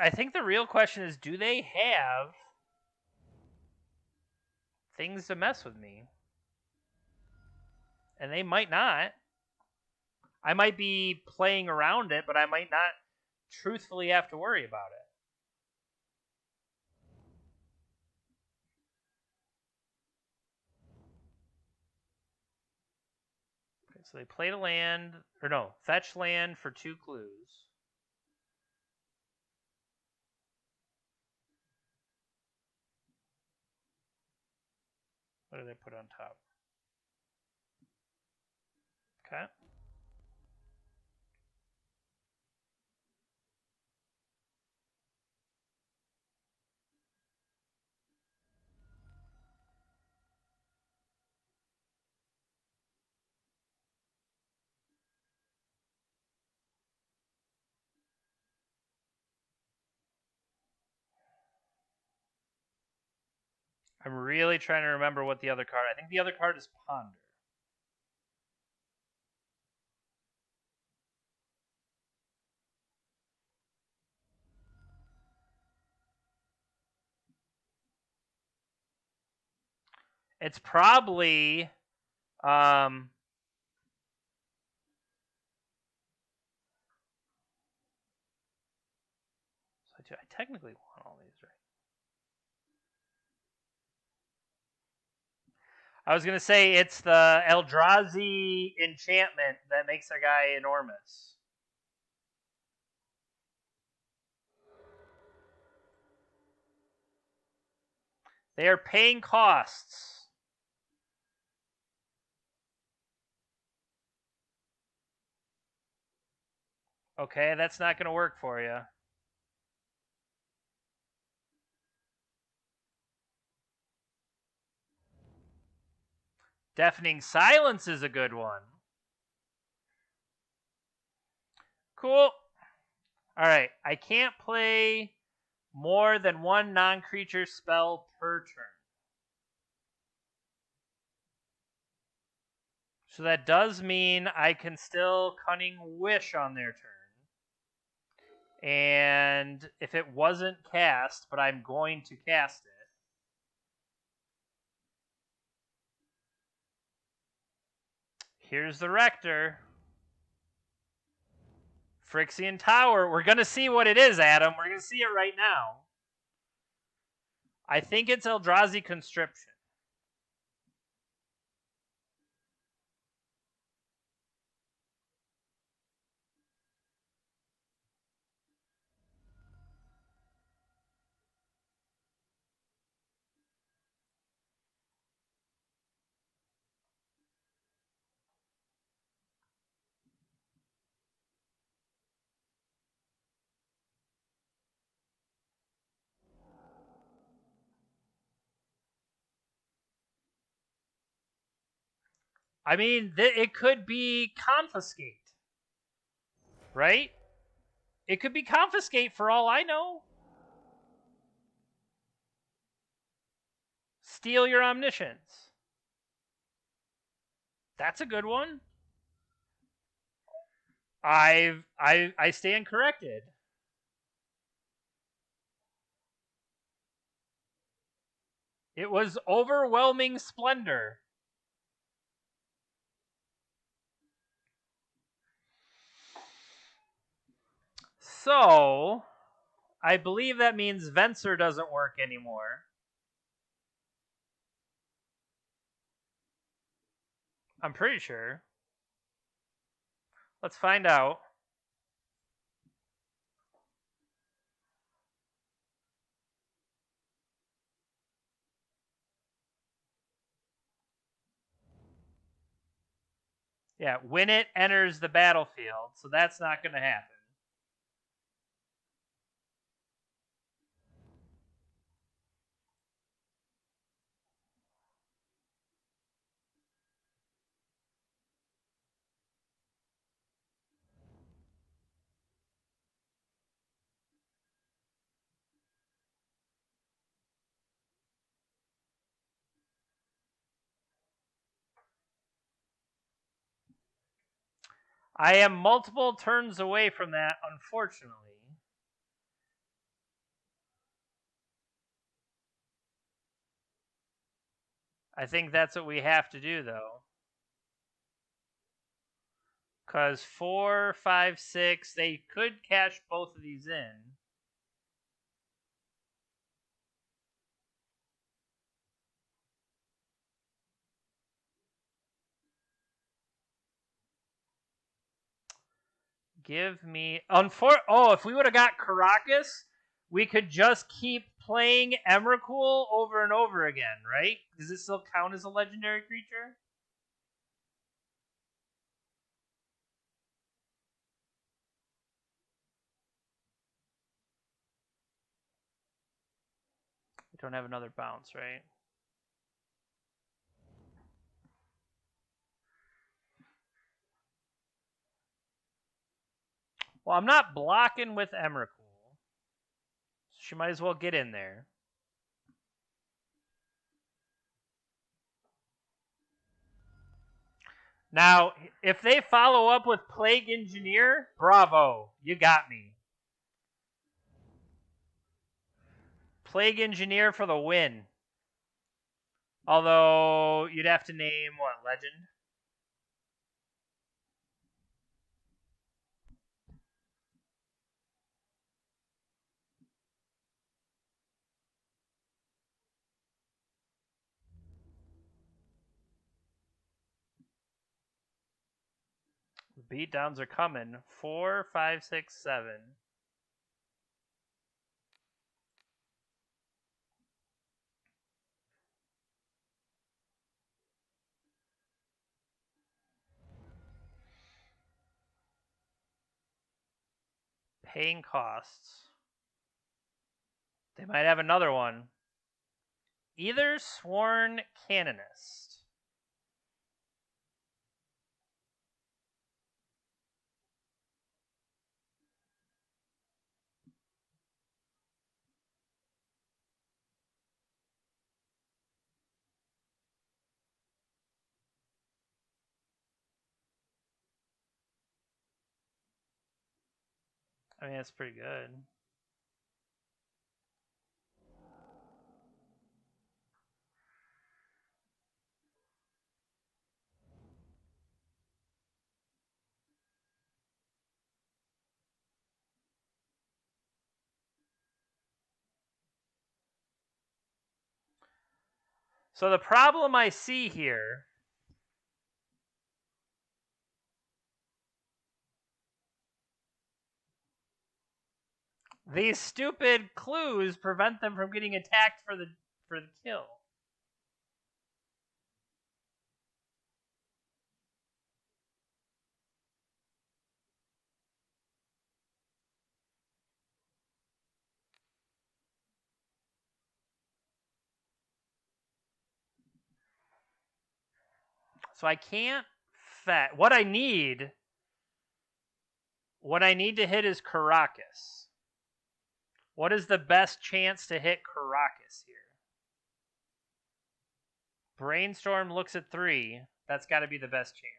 I think the real question is, do they have things to mess with me? And they might not. I might be playing around it, but I might not truthfully have to worry about it. Okay, so they played a land, or no, fetch land for 2 clues. What did they put on top? Okay. I'm really trying to remember what the other card. I think the other card is Ponder. It's probably I technically want all these, right? I was gonna say it's the Eldrazi enchantment that makes a guy enormous. They are paying costs. Okay, that's not going to work for you. Deafening Silence is a good one. Cool. All right, I can't play more than 1 non-creature spell per turn. So that does mean I can still Cunning Wish on their turn. And if it wasn't cast, but I'm going to cast it, here's the Rector. Phyrexian Tower. We're going to see what it is, Adam. We're going to see it right now. I think it's Eldrazi Conscription. I mean, it could be Confiscate. Right? It could be Confiscate for all I know. Steal Your Omniscience. That's a good one. I stand corrected. It was Overwhelming Splendor. So, I believe that means Venser doesn't work anymore. I'm pretty sure. Let's find out. Yeah, when it enters the battlefield, so that's not going to happen. I am multiple turns away from that, unfortunately. I think that's what we have to do, though. Because 4, 5, 6, they could cash both of these in. Give me... if we would have got Caracas, we could just keep playing Emrakul over and over again, right? Does it still count as a legendary creature? We don't have another bounce, right? Well, I'm not blocking with Emrakul. She might as well get in there. Now, if they follow up with Plague Engineer, bravo, you got me. Plague Engineer for the win. Although, you'd have to name, what, Legend? The beatdowns are coming. 4, 5, 6, 7. Paying costs. They might have another one. Either Sworn Canonist. I mean, that's pretty good. So the problem I see here these stupid clues prevent them from getting attacked for the kill. So I can't fetch. What I need to hit is Caracas. What is the best chance to hit Caracas here? Brainstorm looks at 3. That's got to be the best chance.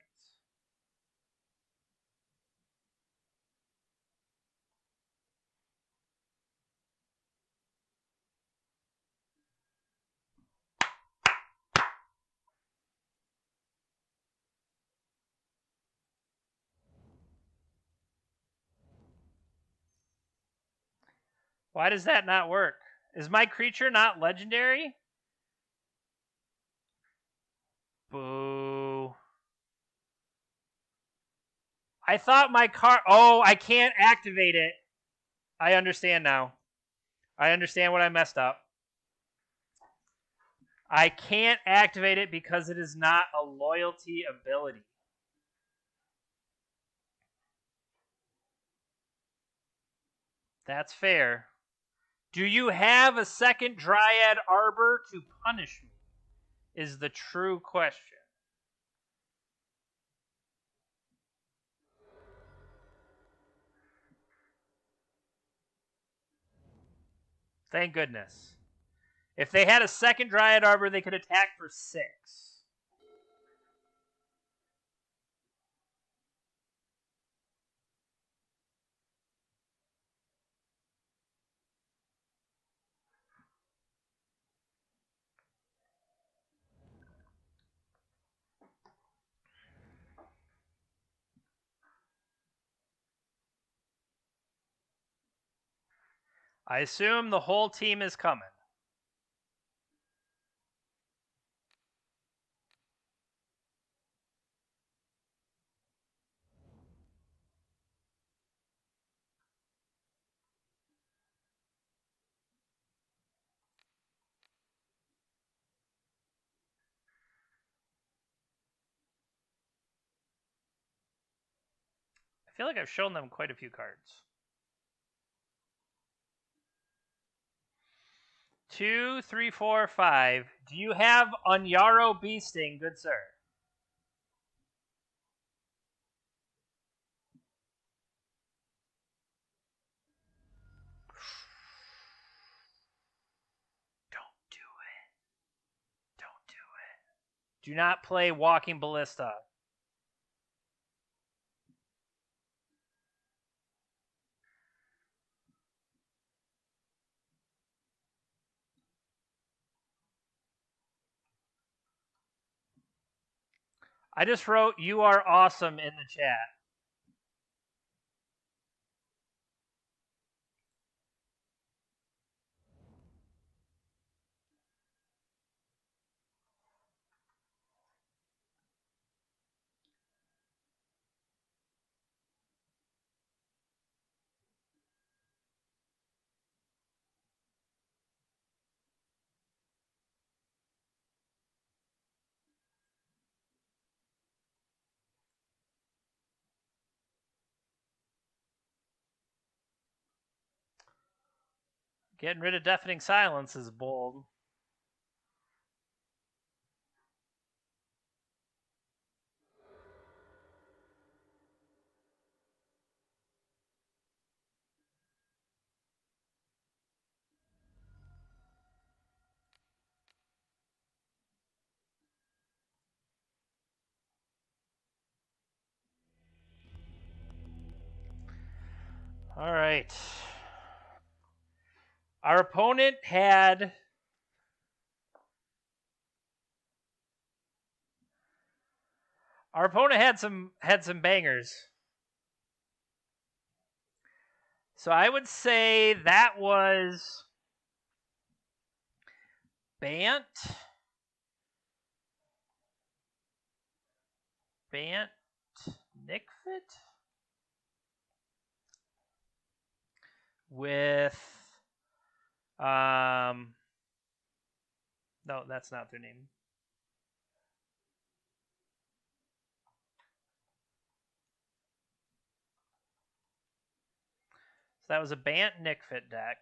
Why does that not work? Is my creature not legendary? Boo. I thought my card... Oh, I can't activate it. I understand now. I understand what I messed up. I can't activate it because it is not a loyalty ability. That's fair. Do you have a second Dryad Arbor to punish me? Is the true question. Thank goodness. If they had a second Dryad Arbor, they could attack for 6. I assume the whole team is coming. I feel like I've shown them quite a few cards. 2, 3, 4, 5. Do you have Unyaro Beasting, good sir? Don't do it. Don't do it. Do not play Walking Ballista. I just wrote, "You are awesome" in the chat. Getting rid of Deafening Silence is bold. All right. Our opponent had some bangers. So I would say that was Bant, Nickfit with no, that's not their name. So that was a Bant Nickfit deck.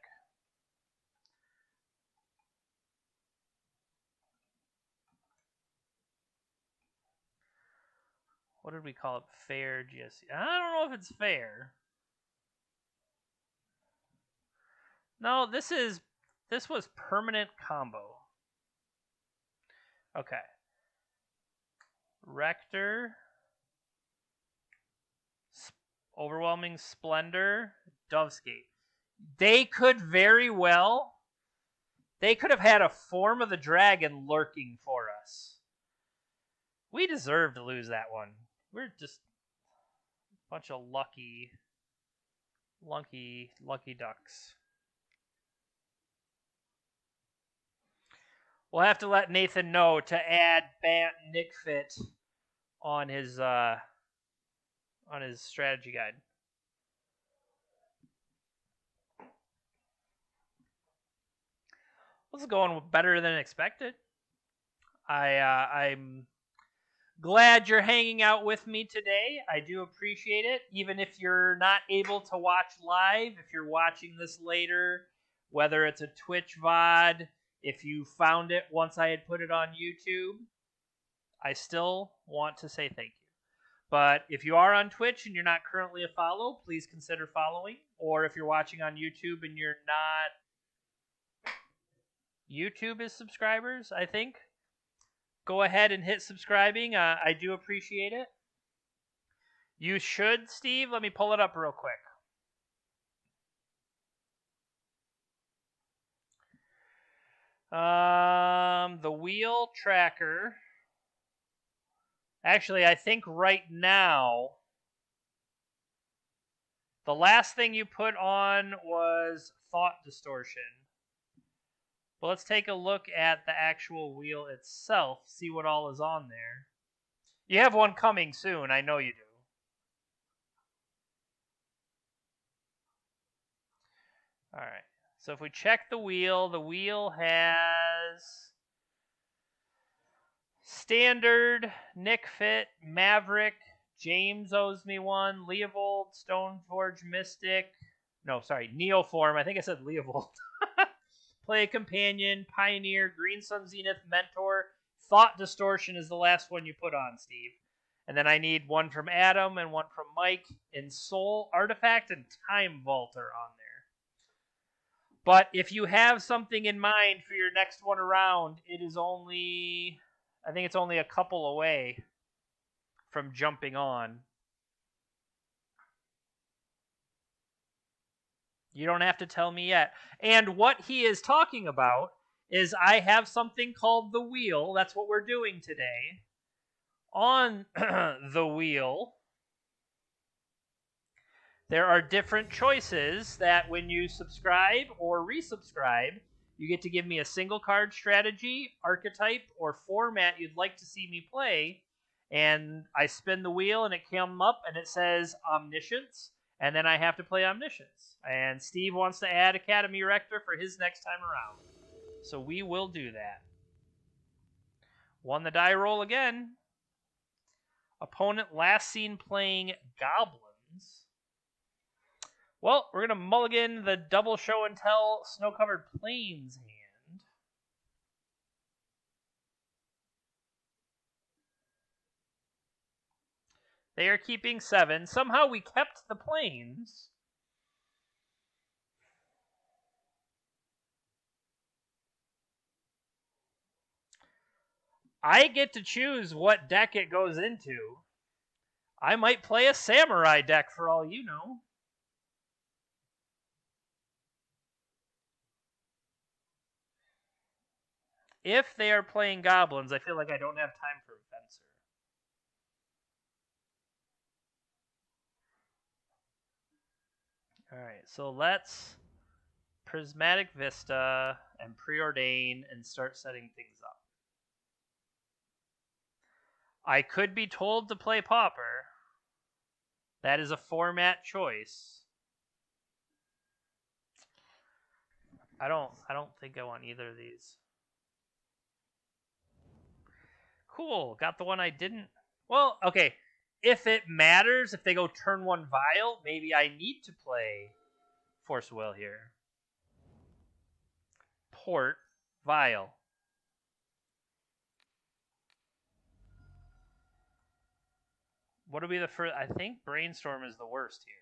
What did we call it? Fair GSC. I don't know if it's fair. No, this was permanent combo. Okay. Rector, Overwhelming Splendor, Doveskate. They could have had a Form of the Dragon lurking for us. We deserve to lose that one. We're just a bunch of lucky ducks. We'll have to let Nathan know to add Bant Nickfit on his strategy guide. This is going better than expected. I'm Glad you're hanging out with me today. I do appreciate it. Even if you're not able to watch live, if you're watching this later, whether it's a Twitch VOD, if you found it once I had put it on YouTube, I still want to say thank you. But if you are on Twitch and you're not currently a follow, please consider following. Or if you're watching on YouTube and you're not... YouTube is subscribers, I think. Go ahead and hit subscribing. I do appreciate it. You should, Steve. Let me pull it up real quick. The wheel tracker. Actually, I think right now, the last thing you put on was thought distortion. But let's take a look at the actual wheel itself, see what all is on there. You have one coming soon, I know you do. Alright, so if we check the wheel has Standard, Nick Fit, Maverick, James owes me one, Leovold, Stoneforge, Mystic, no, sorry, Neoform, I think I said Leovold. Play a Companion, Pioneer, Green Sun Zenith, Mentor. Thought Distortion is the last one you put on, Steve. And then I need one from Adam and one from Mike, and Soul, Artifact, and Time Vault are on there. But if you have something in mind for your next one around, it is only... I think it's only a couple away from jumping on. You don't have to tell me yet. And what he is talking about is I have something called the wheel. That's what we're doing today. On the wheel, there are different choices that when you subscribe or resubscribe, you get to give me a single card strategy, archetype, or format you'd like to see me play. And I spin the wheel and it comes up and it says Omniscience. And then I have to play Omniscience. And Steve wants to add Academy Rector for his next time around. So we will do that. Won the die roll again. Opponent last seen playing Goblins. Well, we're going to mulligan the double show and tell Snow-Covered Plains hand. They are keeping 7. Somehow we kept the Plains. I get to choose what deck it goes into. I might play a Samurai deck for all you know. If they are playing Goblins, I feel like I don't have time for Fencer. Alright, so let's Prismatic Vista and Preordain and start setting things up. I could be told to play Pauper. That is a format choice. I don't think I want either of these. Cool, got the one I didn't. Well, okay. If it matters, if they go turn 1 Vial, maybe I need to play Force Will here. Port, Vial. What would be the first? I think Brainstorm is the worst here.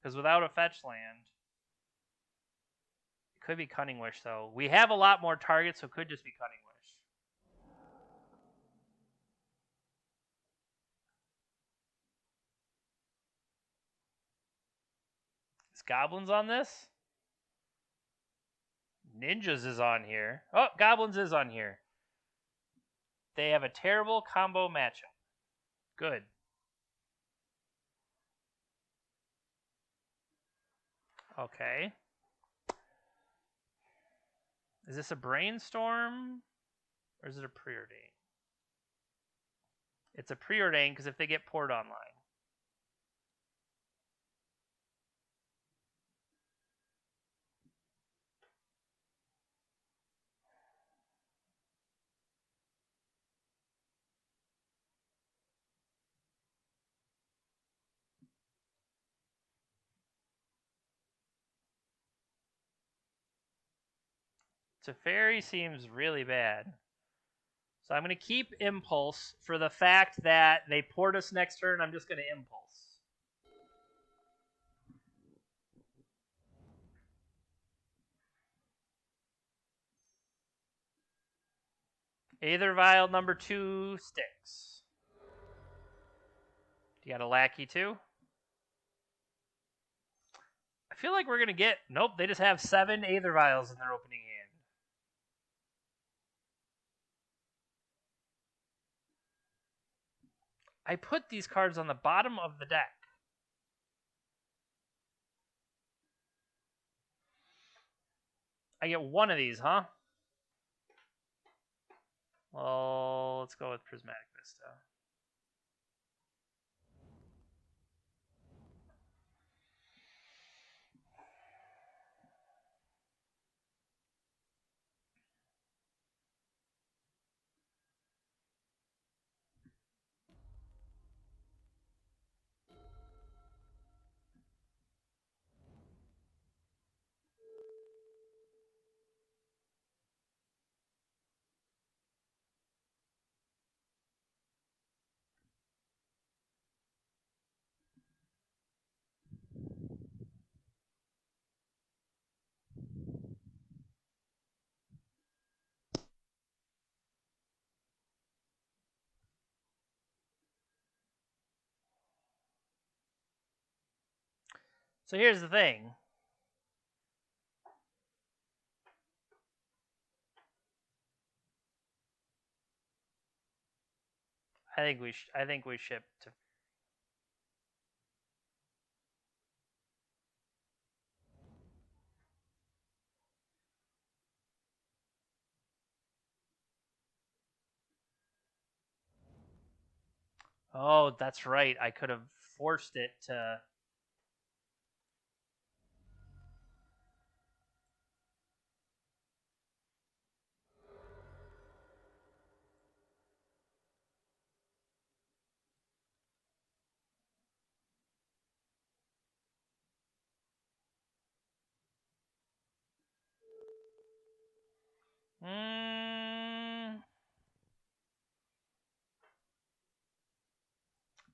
Because without a fetch land, it could be Cunning Wish, though. We have a lot more targets, so it could just be Cunning Wish. Is Goblins on this? Ninjas is on here. Oh, Goblins is on here. They have a terrible combo matchup. Good. Okay. Is this a Brainstorm? Or is it a Preordain? It's a Preordain because if they get Port online. Teferi seems really bad. So I'm going to keep Impulse for the fact that they port us next turn. I'm just going to Impulse. Aether Vial number 2 sticks. You got a Lackey too? I feel like we're going to get... Nope, they just have 7 Aether Vials in their opening hand. I put these cards on the bottom of the deck. I get one of these, huh? Well, let's go with Prismatic Vista. So here's the thing. I think we ship to... Oh, that's right. I could have forced it to...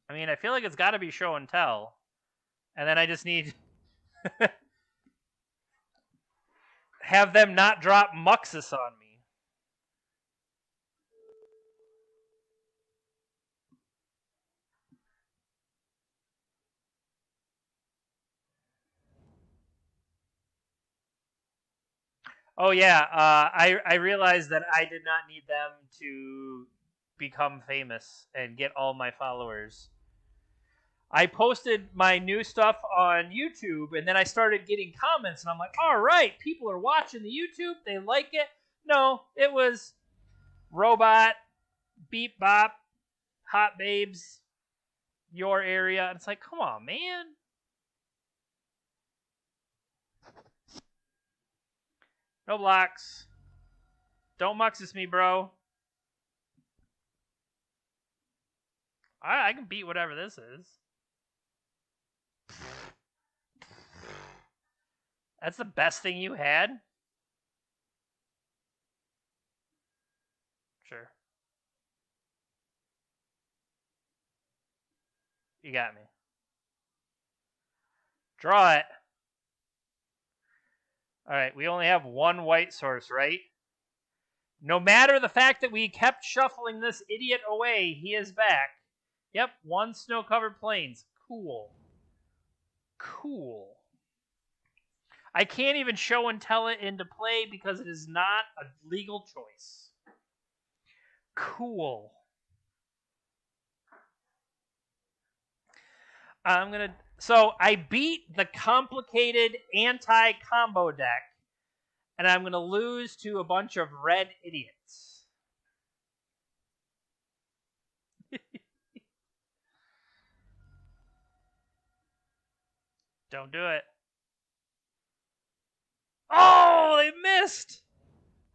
I mean, I feel like it's got to be show and tell. And then I just need... have them not drop Muxus on me. Oh, yeah. I realized that I did not need them to become famous and get all my followers. I posted my new stuff on YouTube, and then I started getting comments, and I'm like, all right, people are watching the YouTube. They like it. No, it was Robot, Beep Bop, Hot Babes, your area. And it's like, come on, man. No blocks. Don't Muxus me, bro. I can beat whatever this is. That's the best thing you had? Sure. You got me. Draw it. Alright, we only have one white source, right? No matter the fact that we kept shuffling this idiot away, he is back. Yep, 1 snow-covered plains. Cool. Cool. I can't even show and tell it into play because it is not a legal choice. Cool. So I beat the complicated anti-combo deck, and I'm going to lose to a bunch of red idiots. Don't do it. Oh, they missed!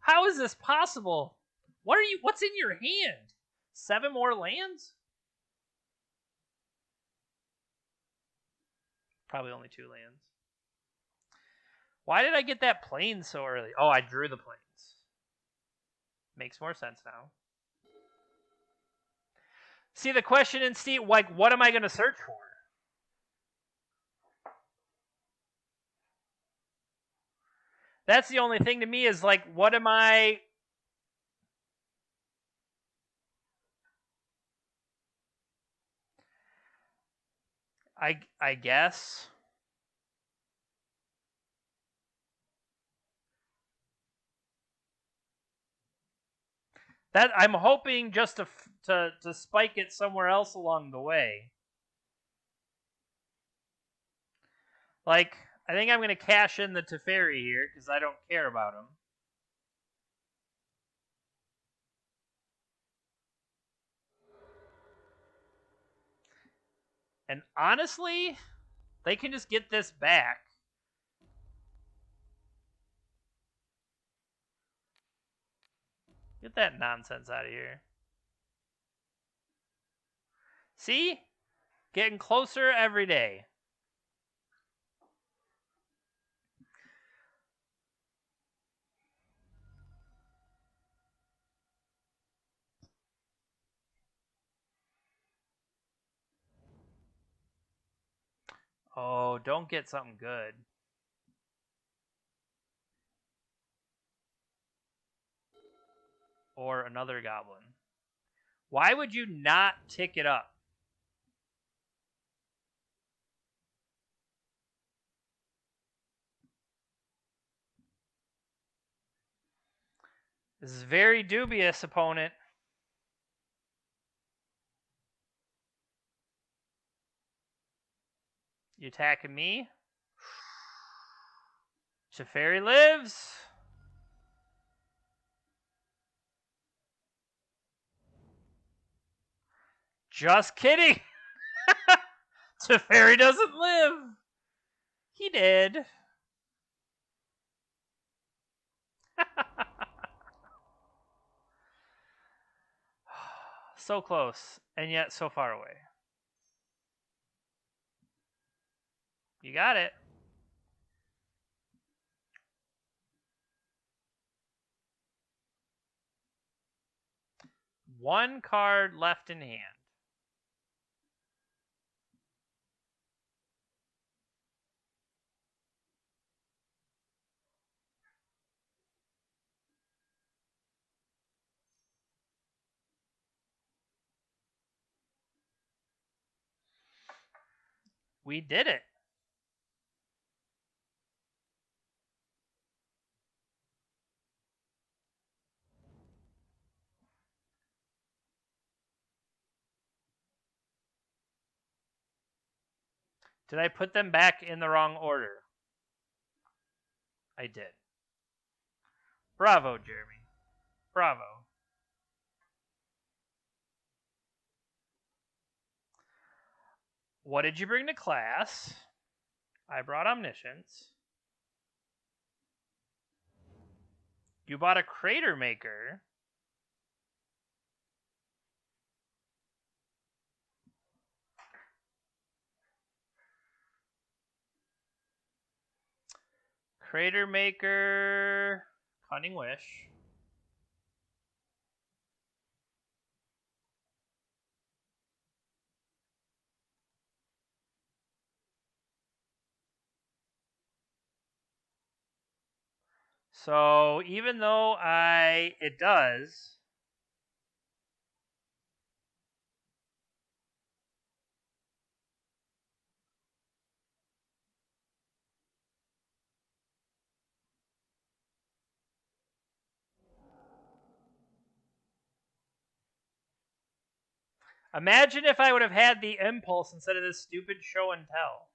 How is this possible? What's in your hand? 7 more lands? Probably only 2 lands. Why did I get that plane so early? Oh, I drew the planes. Makes more sense now. See, the question in Steve, like, what am I going to search for? That's the only thing to me is, like, what am I... I guess. That I'm hoping just to spike it somewhere else along the way. Like, I think I'm going to cash in the Teferi here because I don't care about him. And honestly, they can just get this back. Get that nonsense out of here. See? Getting closer every day. Oh, don't get something good. Or another goblin. Why would you not tick it up? This is very dubious, opponent. You attacking me? Teferi lives. Just kidding. Teferi doesn't live. He did. So close, and yet so far away. You got it. One card left in hand. We did it. Did I put them back in the wrong order? I did. Bravo, Jeremy. Bravo. What did you bring to class? I brought Omniscience. You bought a Crater Maker. Crater Maker. Cunning Wish. So even though it does, imagine if I would have had the impulse instead of this stupid show and tell.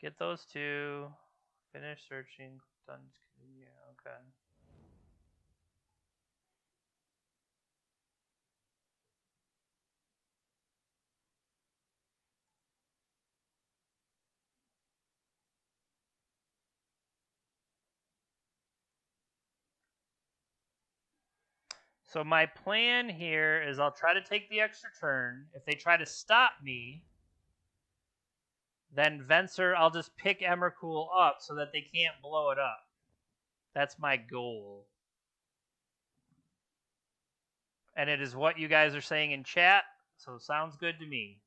Get those two. Finish searching. Done. Yeah, okay. So my plan here is I'll try to take the extra turn. If they try to stop me, then Venser, I'll just pick Emrakul up so that they can't blow it up. That's my goal. And it is what you guys are saying in chat, so sounds good to me.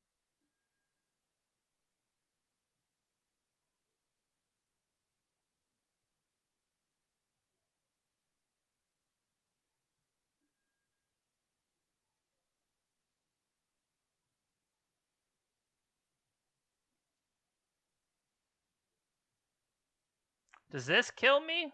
Does this kill me?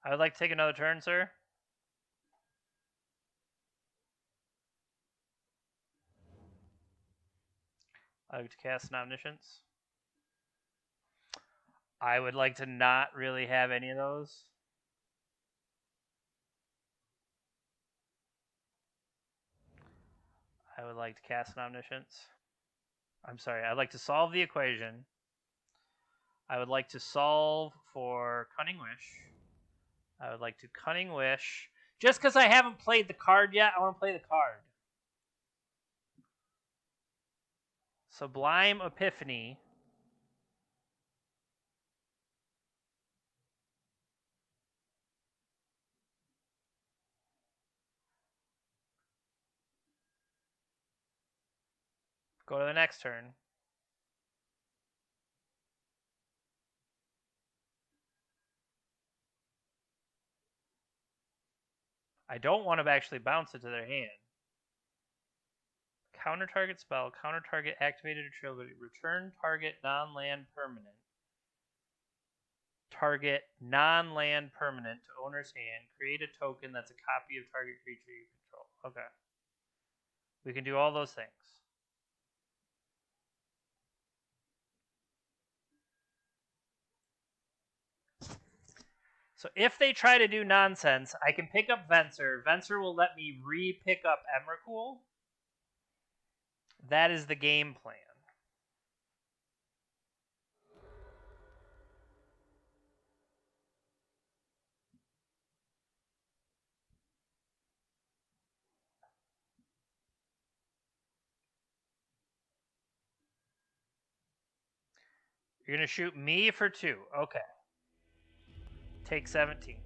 I would like to take another turn, sir. I would like to cast an Omniscience. I would like to not really have any of those. I would like to cast an Omniscience. I'm sorry, I'd like to solve the equation. I would like to solve for Cunning Wish. I would like to Cunning Wish. Just because I haven't played the card yet, I want to play the card. Sublime Epiphany. Go to the next turn. I don't want to actually bounce it to their hand. Counter target spell, counter target activated or triggered, return target non-land permanent. Target non-land permanent to owner's hand. Create a token that's a copy of target creature you control. Okay. We can do all those things. So if they try to do nonsense, I can pick up Venser. Venser will let me re-pick up Emrakul. That is the game plan. You're going to shoot me for 2. Okay. Take 17.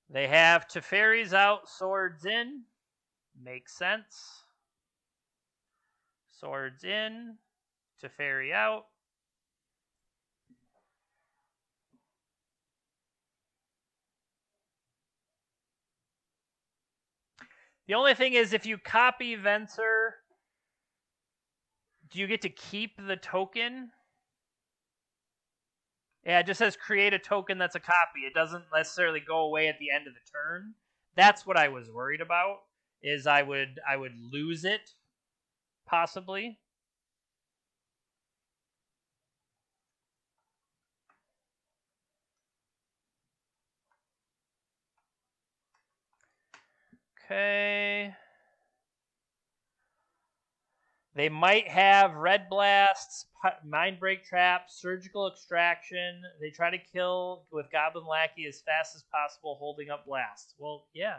They have Teferi's out, swords in. Makes sense. Swords in. Teferi out. The only thing is, if you copy Venser, do you get to keep the token? Yeah, it just says create a token that's a copy. It doesn't necessarily go away at the end of the turn. That's what I was worried about, is I would lose it, possibly. Okay. They might have Red Blasts, Mind Break Traps, Surgical Extraction. They try to kill with Goblin Lackey as fast as possible, holding up Blast. Well, yeah.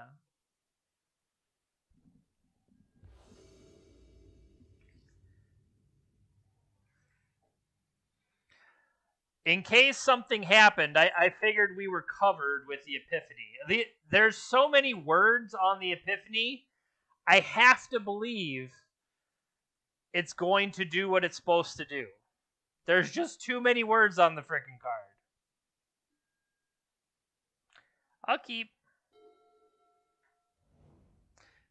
In case something happened, I figured we were covered with the Epiphany. There's so many words on the Epiphany, I have to believe it's going to do what it's supposed to do. There's just too many words on the freaking card. I'll keep.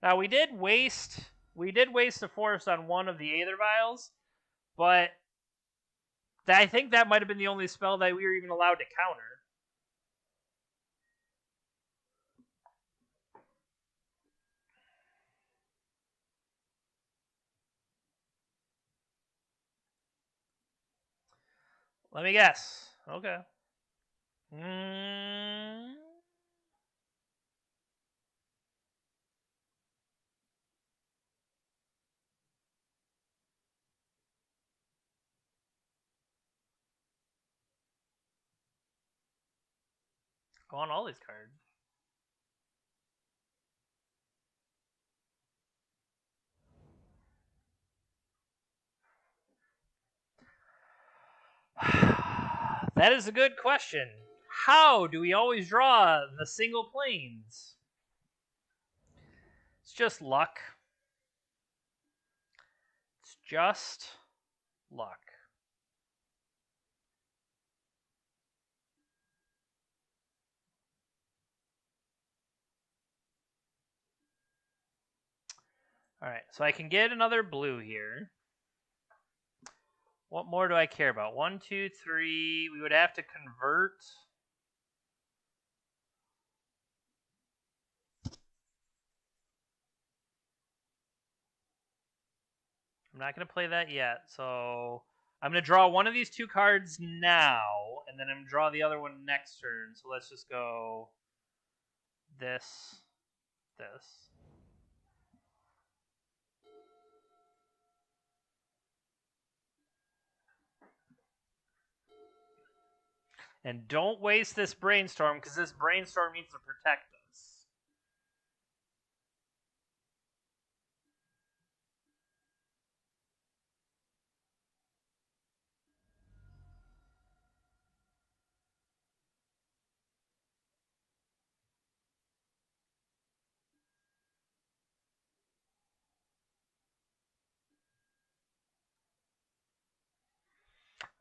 Now, we did waste We did waste a force on one of the Aether Vials, but I think that might have been the only spell that we were even allowed to counter. Let me guess. Okay. Go on all these cards. That is a good question. How do we always draw the single planes? It's just luck. It's just luck. Alright, so I can get another blue here. What more do I care about? 1, 2, 3. We would have to convert. I'm not going to play that yet, so I'm going to draw one of these two cards now, and then I'm going to draw the other one next turn. So let's just go this. And don't waste this brainstorm, because this brainstorm needs to protect us.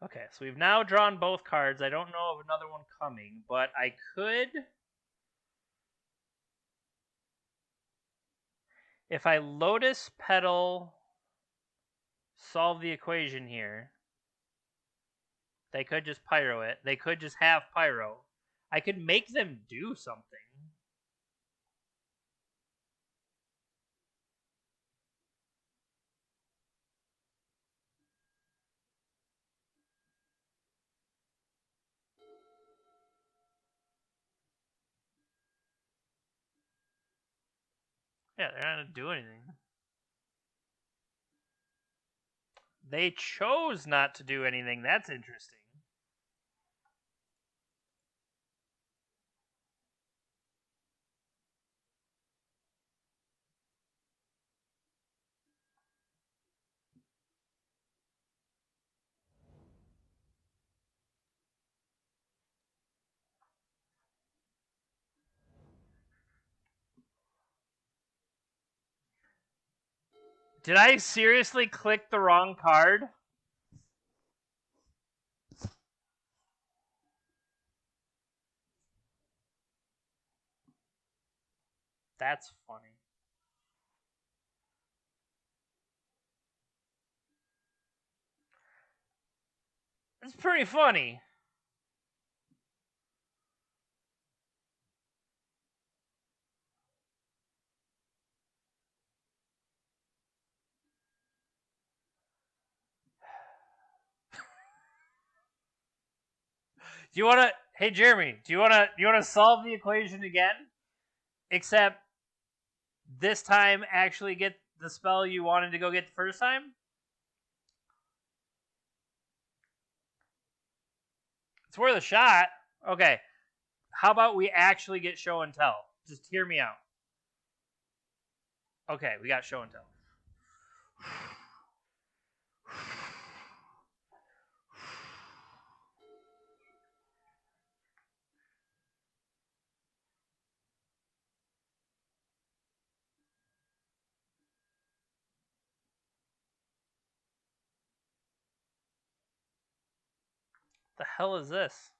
Okay, so we've now drawn both cards. I don't know of another one coming, but I could... If I Lotus Petal solve the equation here, they could just Pyro it. They could just have Pyro. I could make them do something. Yeah, they're not going to do anything. They chose not to do anything. That's interesting. Did I seriously click the wrong card? That's funny. It's pretty funny. Do you want to? Hey, Jeremy, do you want to solve the equation again? Except this time, actually get the spell you wanted to go get the first time. It's worth a shot. Okay. How about we actually get show and tell? Just hear me out. Okay, we got show and tell. The hell is this?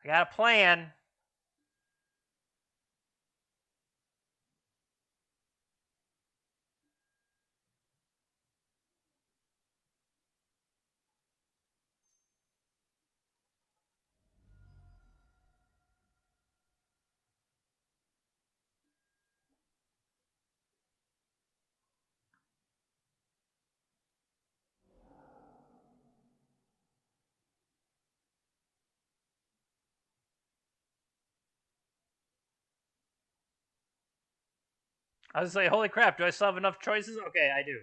I got a plan. I was like, holy crap, do I still have enough choices? Okay, I do.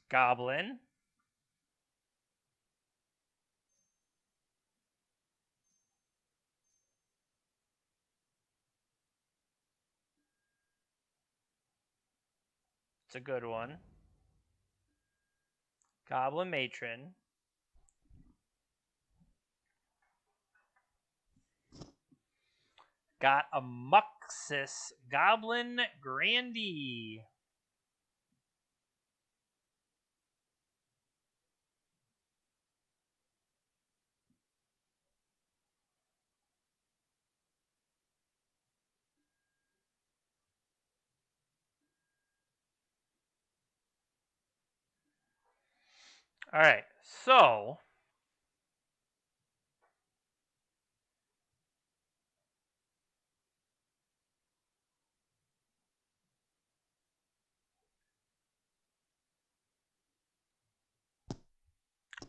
Goblin. It's a good one. Goblin Matron. Got a Muxus Goblin Grandee. All right, so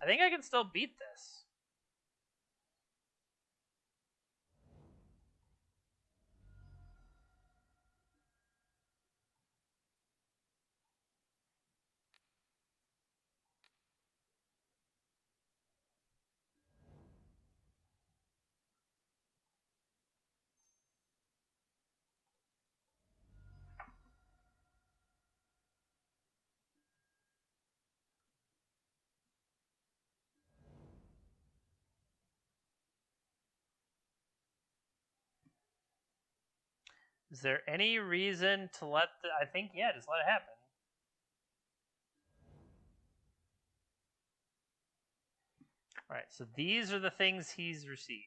I think I can still beat this. Is there any reason to let I think, yeah, just let it happen. All right, so these are the things he's received.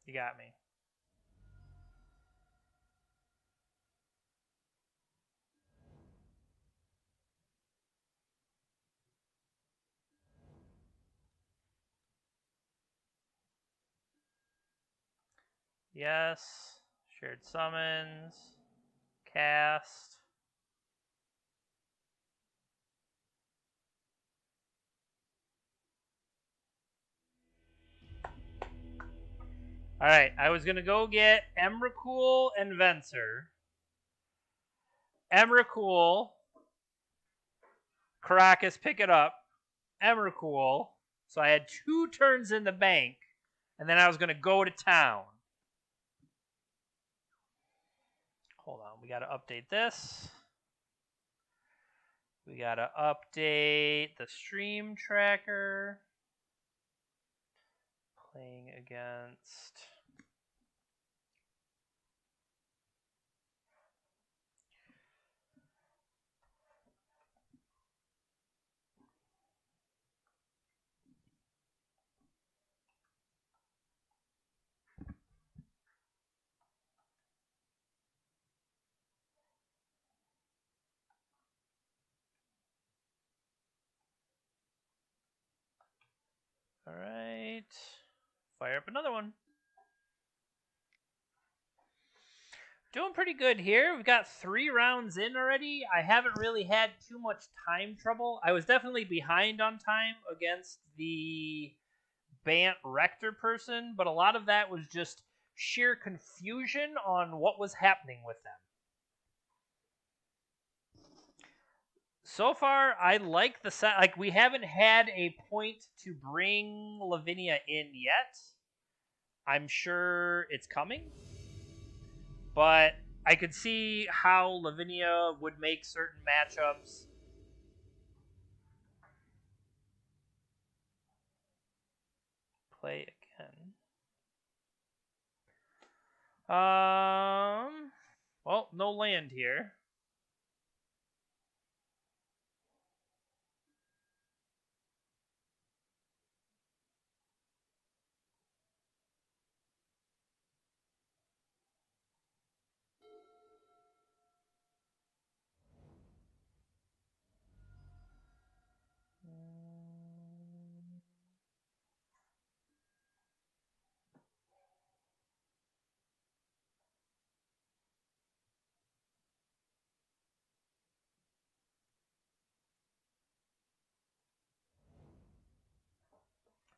You got me. Yes. Shared summons. Cast. All right, I was going to go get Emrakul and Venser. Emrakul. Caracas, pick it up. Emrakul. So I had 2 turns in the bank, and then I was going to go to town. Hold on, we got to update this. We got to update the stream tracker. Playing against... All right. Fire up another one. Doing pretty good here. We've got 3 rounds in already. I haven't really had too much time trouble. I was definitely behind on time against the Bant Rector person, but a lot of that was just sheer confusion on what was happening with them. So far, I like the set. Like, we haven't had a point to bring Lavinia in yet. I'm sure it's coming. But I could see how Lavinia would make certain matchups. Play again. Well, no land here.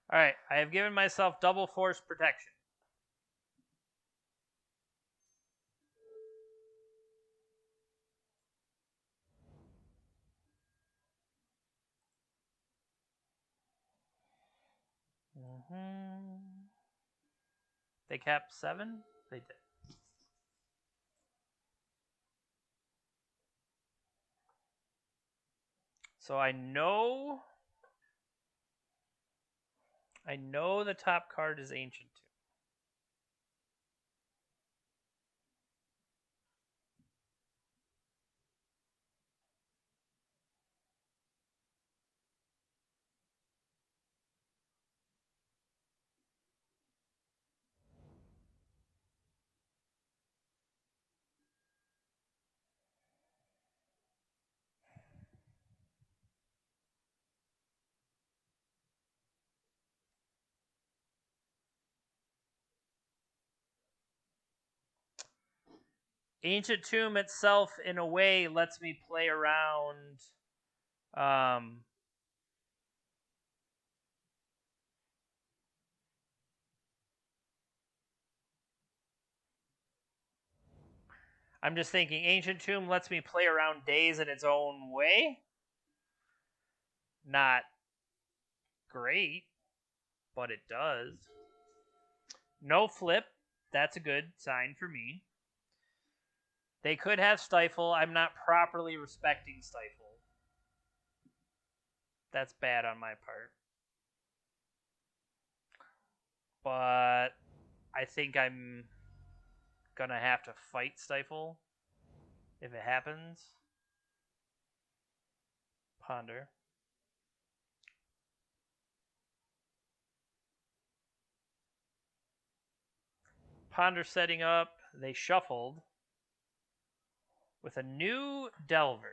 All right, I have given myself double force protection. They capped 7? They did. So I know the top card is Ancient Tomb. Ancient Tomb itself, in a way, lets me play around. I'm just thinking, Ancient Tomb lets me play around days in its own way. Not great, but it does. No flip. That's a good sign for me. They could have Stifle. I'm not properly respecting Stifle. That's bad on my part. But I think I'm gonna have to fight Stifle if it happens. Ponder. Ponder setting up. They shuffled with a new Delver.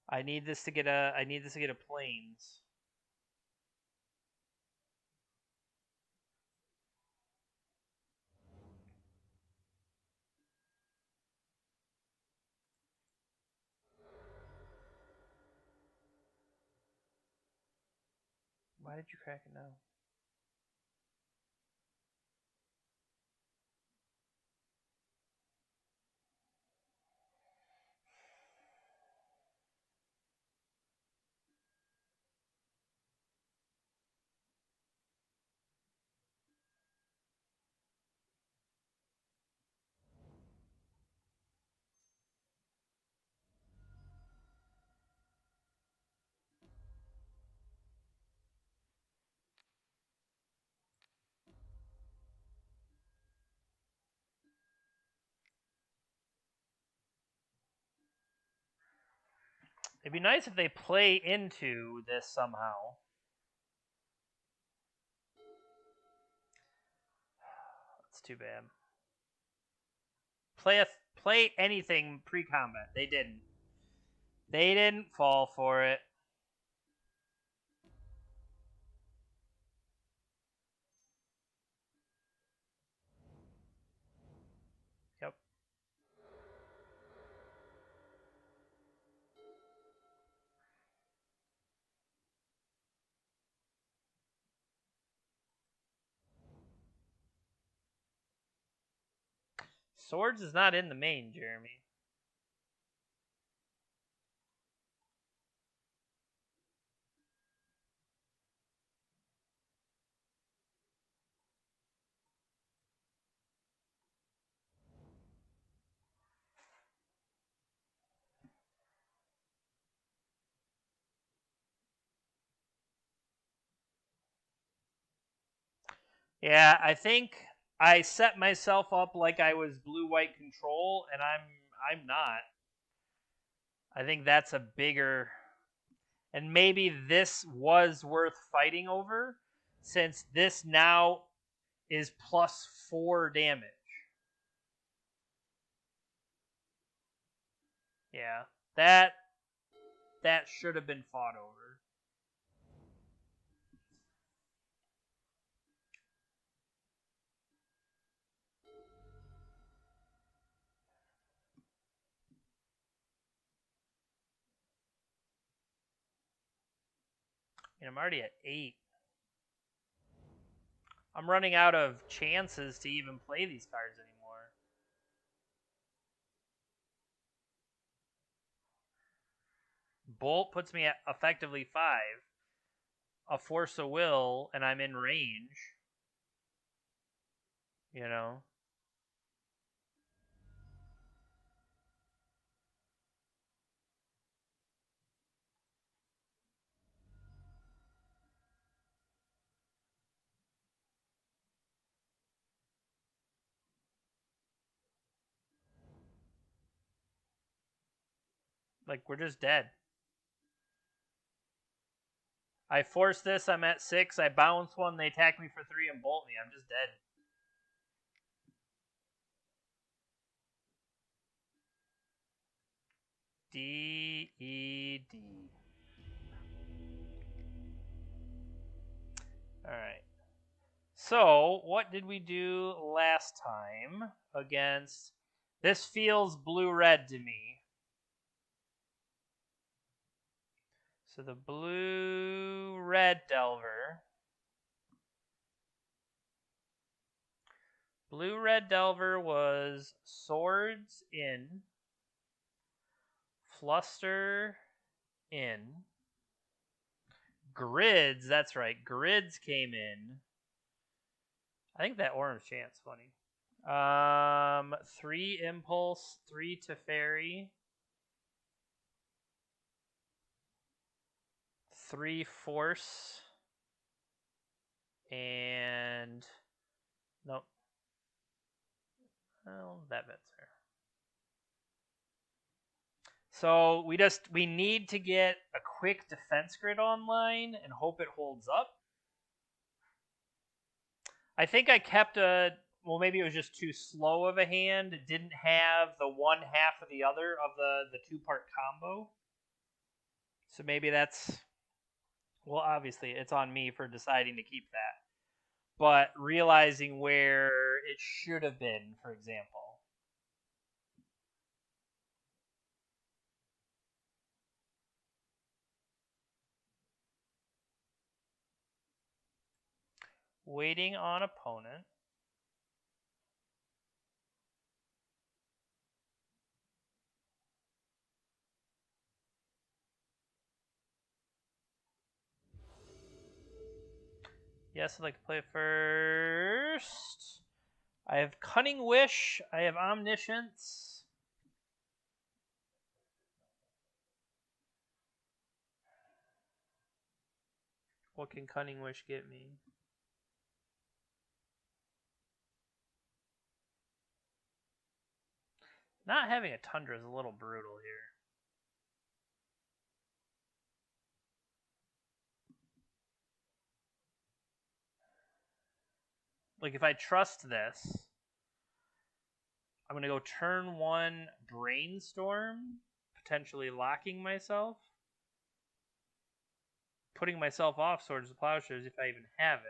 I need this to get a planes. Why did you crack it now? It'd be nice if they play into this somehow. That's too bad. Play anything pre-combat. They didn't. They didn't fall for it. Yep. Swords is not in the main, Jeremy. Yeah, I think I set myself up like I was blue-white control, and I'm not. I think that's a bigger, and maybe this was worth fighting over, since this now is +4 damage. Yeah, that should have been fought over. And I'm already at 8. I'm running out of chances to even play these cards anymore. Bolt puts me at effectively 5. A Force of Will, and I'm in range. You know? Like, we're just dead. I force this, I'm at 6. I bounce one, they attack me for 3 and bolt me. I'm just dead. D-E-D. Alright. So, what did we do last time against... This feels blue-red to me. So the blue-red Delver. Blue-red Delver was Swords in, Fluster in, Grids, that's right, Grids came in. I think that orange chant's funny. 3 Impulse, 3 Teferi, 3 Force, and nope. Well, that bit's her. So we need to get a quick defense grid online and hope it holds up. I think I kept well, maybe it was just too slow of a hand. It didn't have the one half of the other of the 2-part combo. So maybe that's, well, obviously it's on me for deciding to keep that. But realizing where it should have been, for example. Waiting on opponent. Yes, I'd like to play first. I have Cunning Wish. I have Omniscience. What can Cunning Wish get me? Not having a Tundra is a little brutal here. Like, if I trust this, I'm going to go turn 1 Brainstorm, potentially locking myself. Putting myself off Swords of Plowshares if I even have it.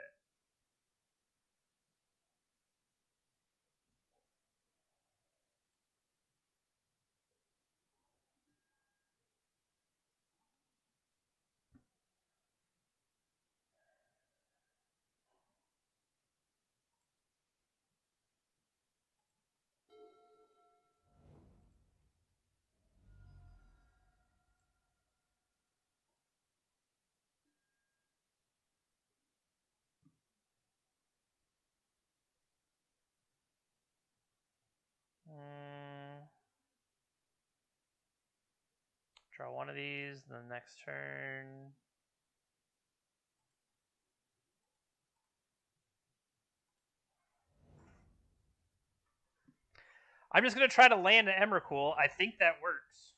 Draw one of these, the next turn. I'm just going to try to land an Emrakul. I think that works.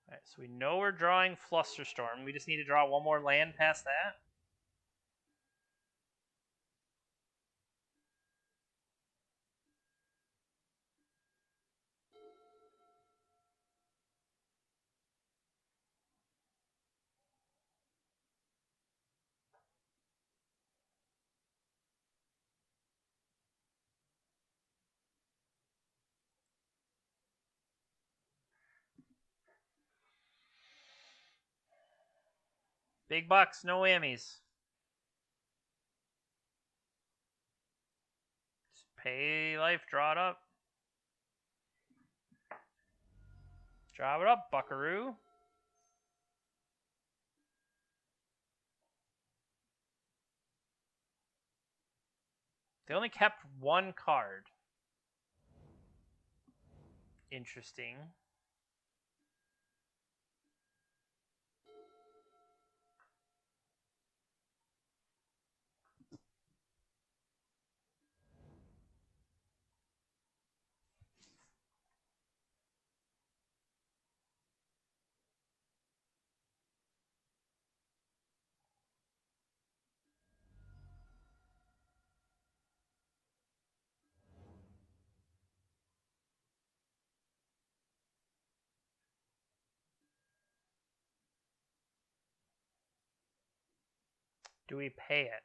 All right, so we know we're drawing Flusterstorm. We just need to draw one more land past that. Big bucks, no whammies. Just pay life, draw it up. Draw it up, buckaroo. They only kept one card. Interesting. Do we pay it?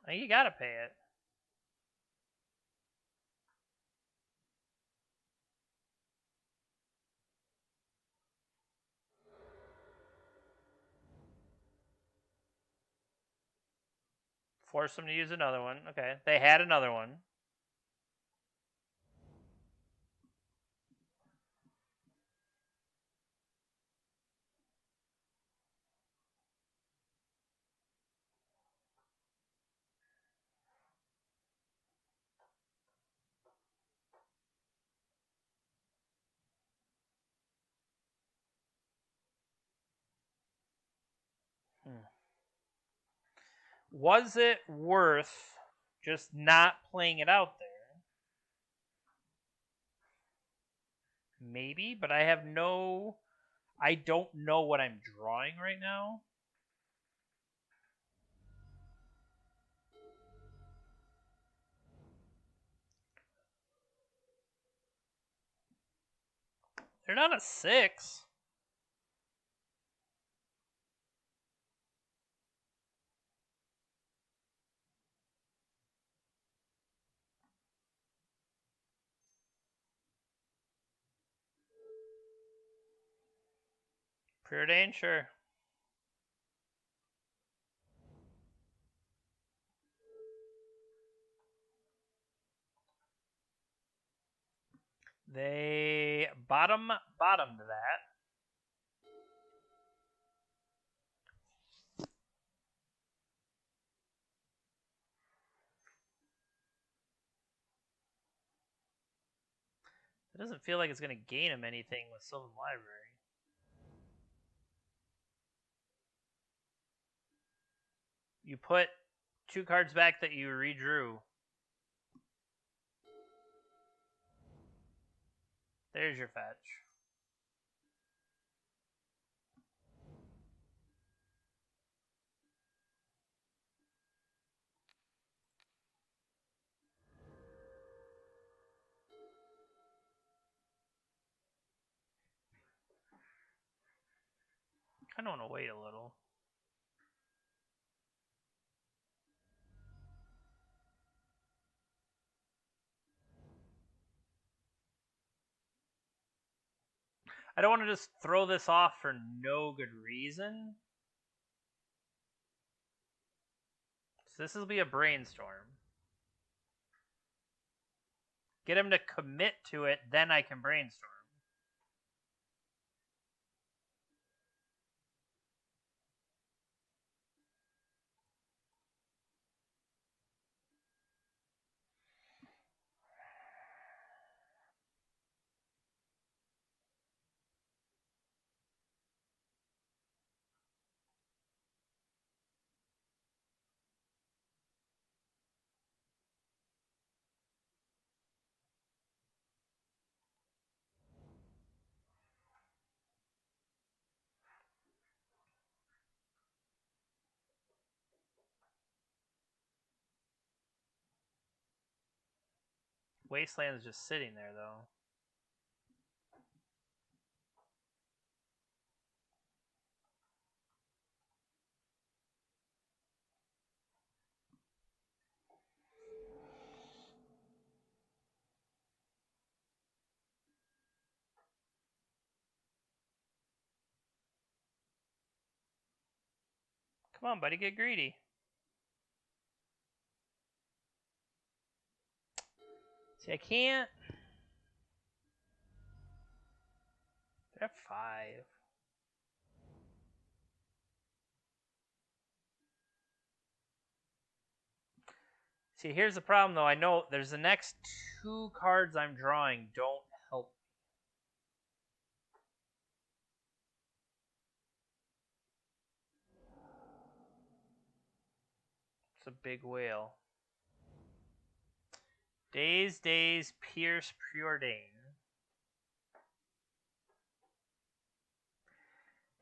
I think you gotta pay it. Force them to use another one. Okay, they had another one. Was it worth just not playing it out there? Maybe, but I don't know what I'm drawing right now. They're not a 6. Preordained, sure. They bottomed that. It doesn't feel like it's going to gain him anything with Sylvan Library. You put 2 cards back that you redrew. There's your fetch. Kind of want to wait a little. I don't want to just throw this off for no good reason. So this will be a brainstorm. Get him to commit to it, then I can brainstorm. Wasteland is just sitting there, though. Come on, buddy, get greedy. See, I can't. F5. See, here's the problem, though. I know there's the next 2 cards I'm drawing don't help. It's a big whale. Days, Pierce, Preordain.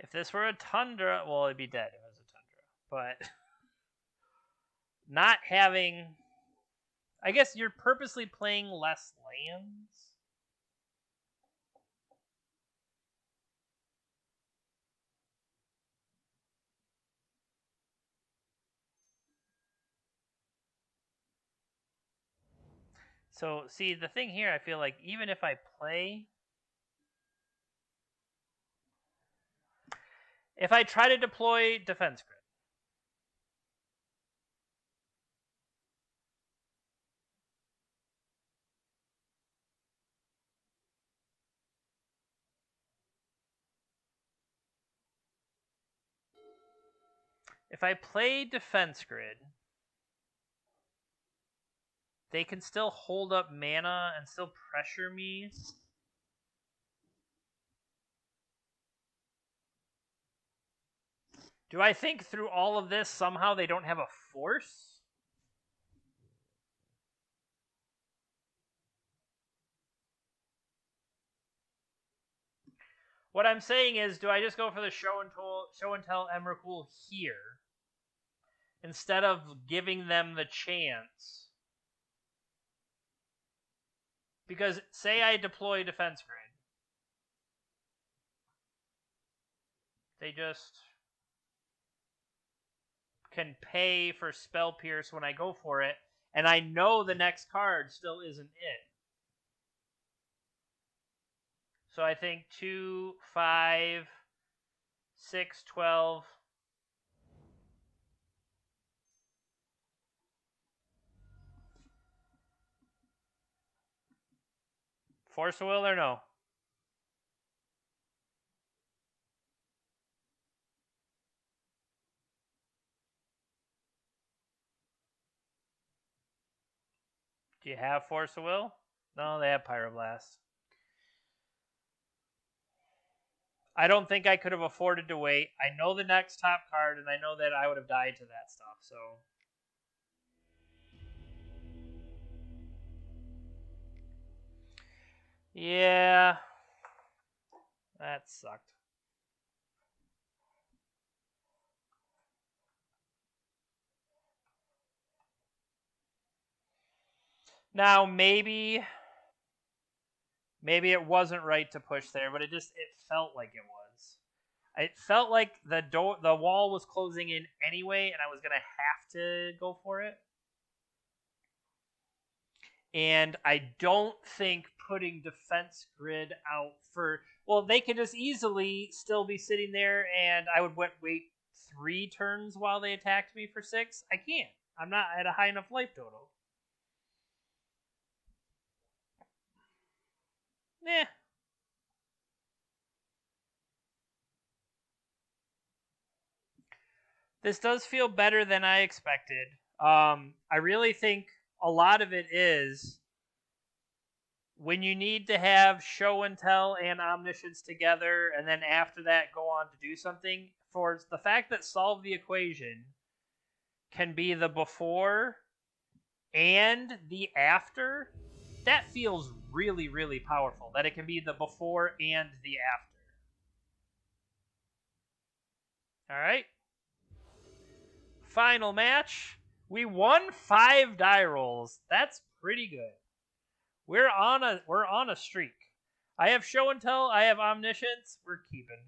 If this were a Tundra, well, it'd be dead if it was a Tundra. But not having... I guess you're purposely playing less lands. So, see, the thing here, I feel like even if I play... If I try to deploy Defense Grid, if I play Defense Grid, they can still hold up mana and still pressure me. Do I think through all of this somehow they don't have a force? What I'm saying is, do I just go for the show and tell Emrakul here instead of giving them the chance? Because say I deploy Defense Grid, they just can pay for Spell Pierce when I go for it, and I know the next card still isn't it. So I think 2, 5, 6, 12. Force of Will or no? Do you have Force of Will? No, they have Pyroblast. I don't think I could have afforded to wait. I know the next top card, and I know that I would have died to that stuff, so... Yeah. That sucked. Now, maybe it wasn't right to push there, but it felt like it was. It felt like the wall was closing in anyway, and I was gonna have to go for it. And I don't think putting Defense Grid out for Well, they could just easily still be sitting there, and I would wait 3 turns while they attacked me for 6. I can't. I'm not at a high enough life total. Nah. This does feel better than I expected. I really think a lot of it is when you need to have show and tell and omniscience together, and then after that go on to do something. For the fact that solve the equation can be the before and the after, that feels really, really powerful. That it can be the before and the after. All right. Final match. We won 5 die rolls. That's pretty good. We're on a streak. I have show and tell. I have omniscience. We're keeping.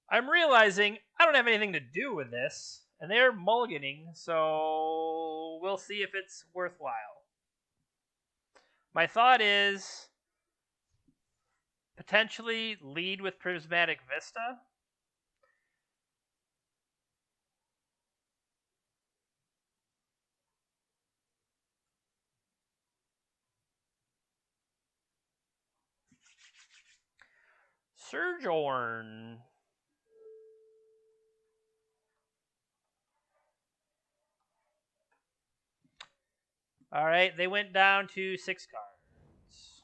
I'm realizing I don't have anything to do with this, and they're mulliganing, so we'll see if it's worthwhile. My thought is potentially lead with Prismatic Vista. Surgeorn. All right, they went down to 6 cards.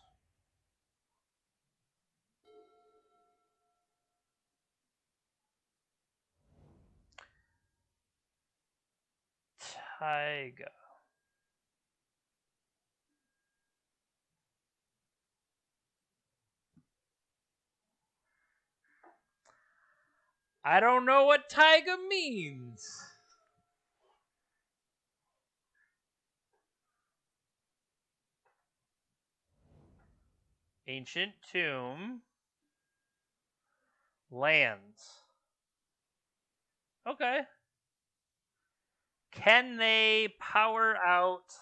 Taiga. I don't know what Taiga means. Ancient Tomb. Lands. Okay. Can they power out?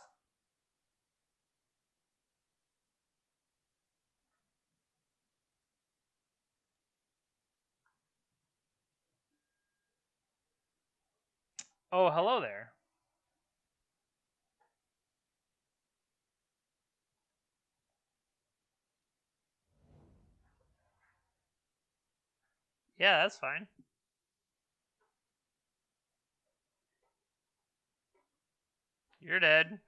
Oh, hello there. Yeah, that's fine. You're dead.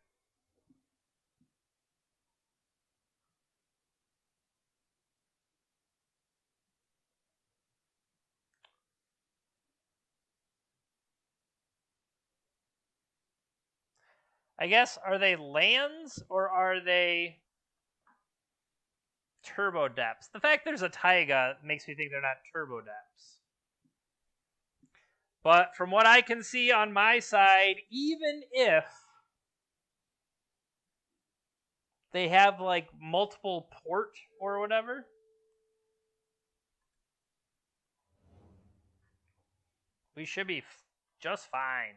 I guess, are they lands or are they turbo depths? The fact there's a taiga makes me think they're not turbo depths. But from what I can see on my side, even if they have like multiple port or whatever, we should be just fine.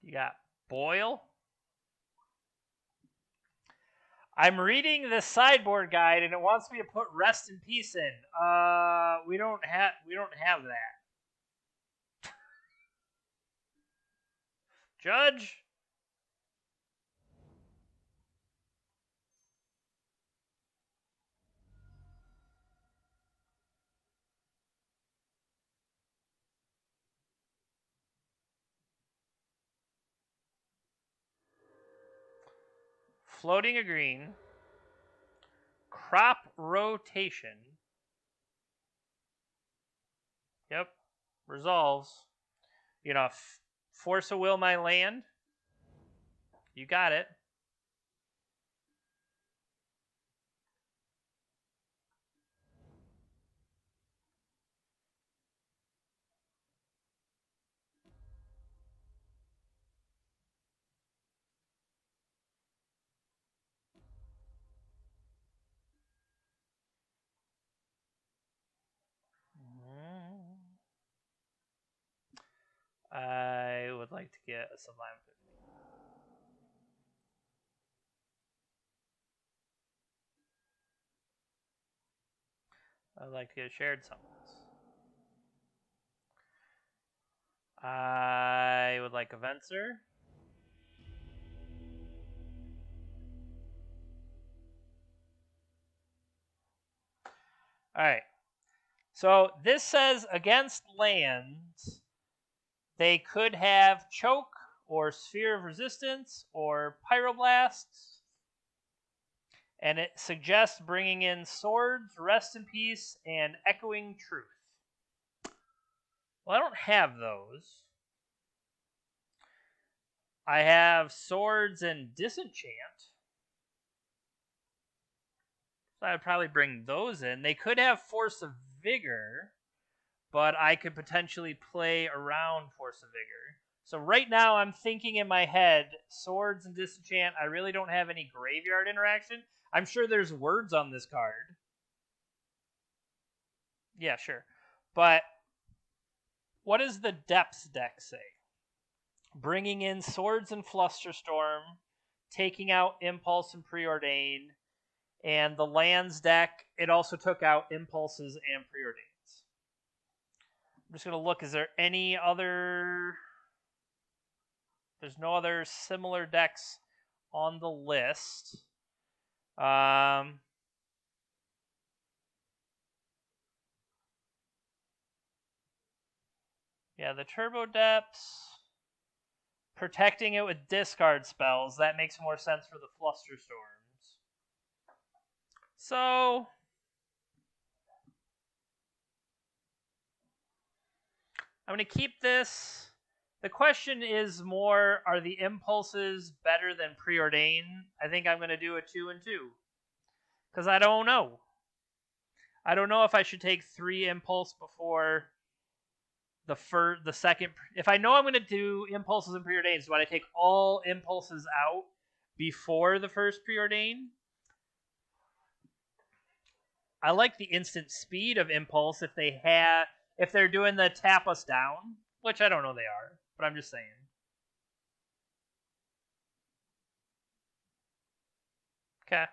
You got Boil. I'm reading the sideboard guide and it wants me to put Rest in Peace in. We don't have that. Judge. Floating a green. crop rotation. Yep, resolves. You know, force a will my land. You got it. I would like to get a Sublime 50. I'd like to get a Shared Summons. I would like a Venser. Alright. So this says against lands, they could have Choke or Sphere of Resistance or Pyroblasts. And it suggests bringing in Swords, Rest in Peace, and Echoing Truth. Well, I don't have those. I have Swords and Disenchant. So I would probably bring those in. They could have Force of Vigor, but I could potentially play around Force of Vigor. So right now I'm thinking in my head, Swords and Disenchant, I really don't have any graveyard interaction. I'm sure there's words on this card. Yeah, sure. But what does the Depths deck say? Bringing in Swords and Flusterstorm, taking out Impulse and Preordain, and the lands deck, it also took out Impulses and Preordains. I'm just going to look, is there any other... There's no other similar decks on the list. Yeah, the Turbo Depths, protecting it with discard spells, that makes more sense for the Flusterstorms. So, I'm going to keep this. The question is more, are the Impulses better than Preordain? I think I'm going to do a 2 and 2. Because I don't know. I don't know if I should take 3 Impulse before the second. If I know I'm going to do Impulses and Preordains, do I take all Impulses out before the first Preordain? I like the instant speed of Impulse if they're doing the tap us down, which I don't know they are, but I'm just saying. Okay.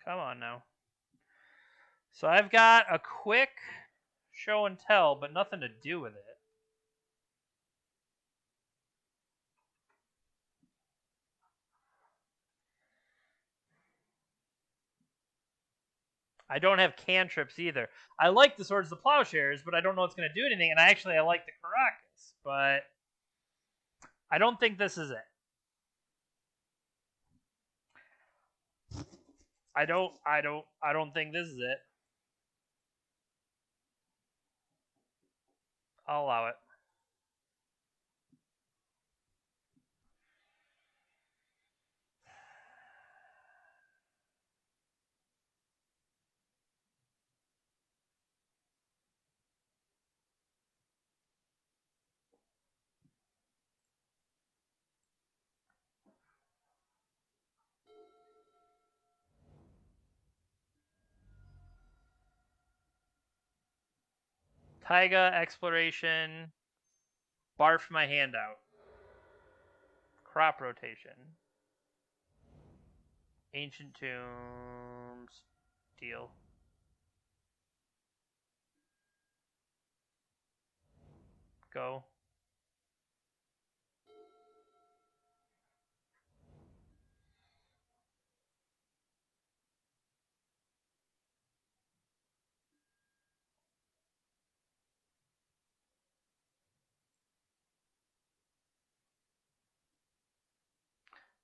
Come on now. So I've got a quick show and tell, but nothing to do with it. I don't have cantrips either. I like the Swords of the Plowshares, but I don't know it's going to do anything. And I like the Caracas, but I don't think this is it. I don't think this is it. I'll allow it. Taiga, Exploration, barf my hand out. Crop rotation. Ancient Tombs, deal. Go.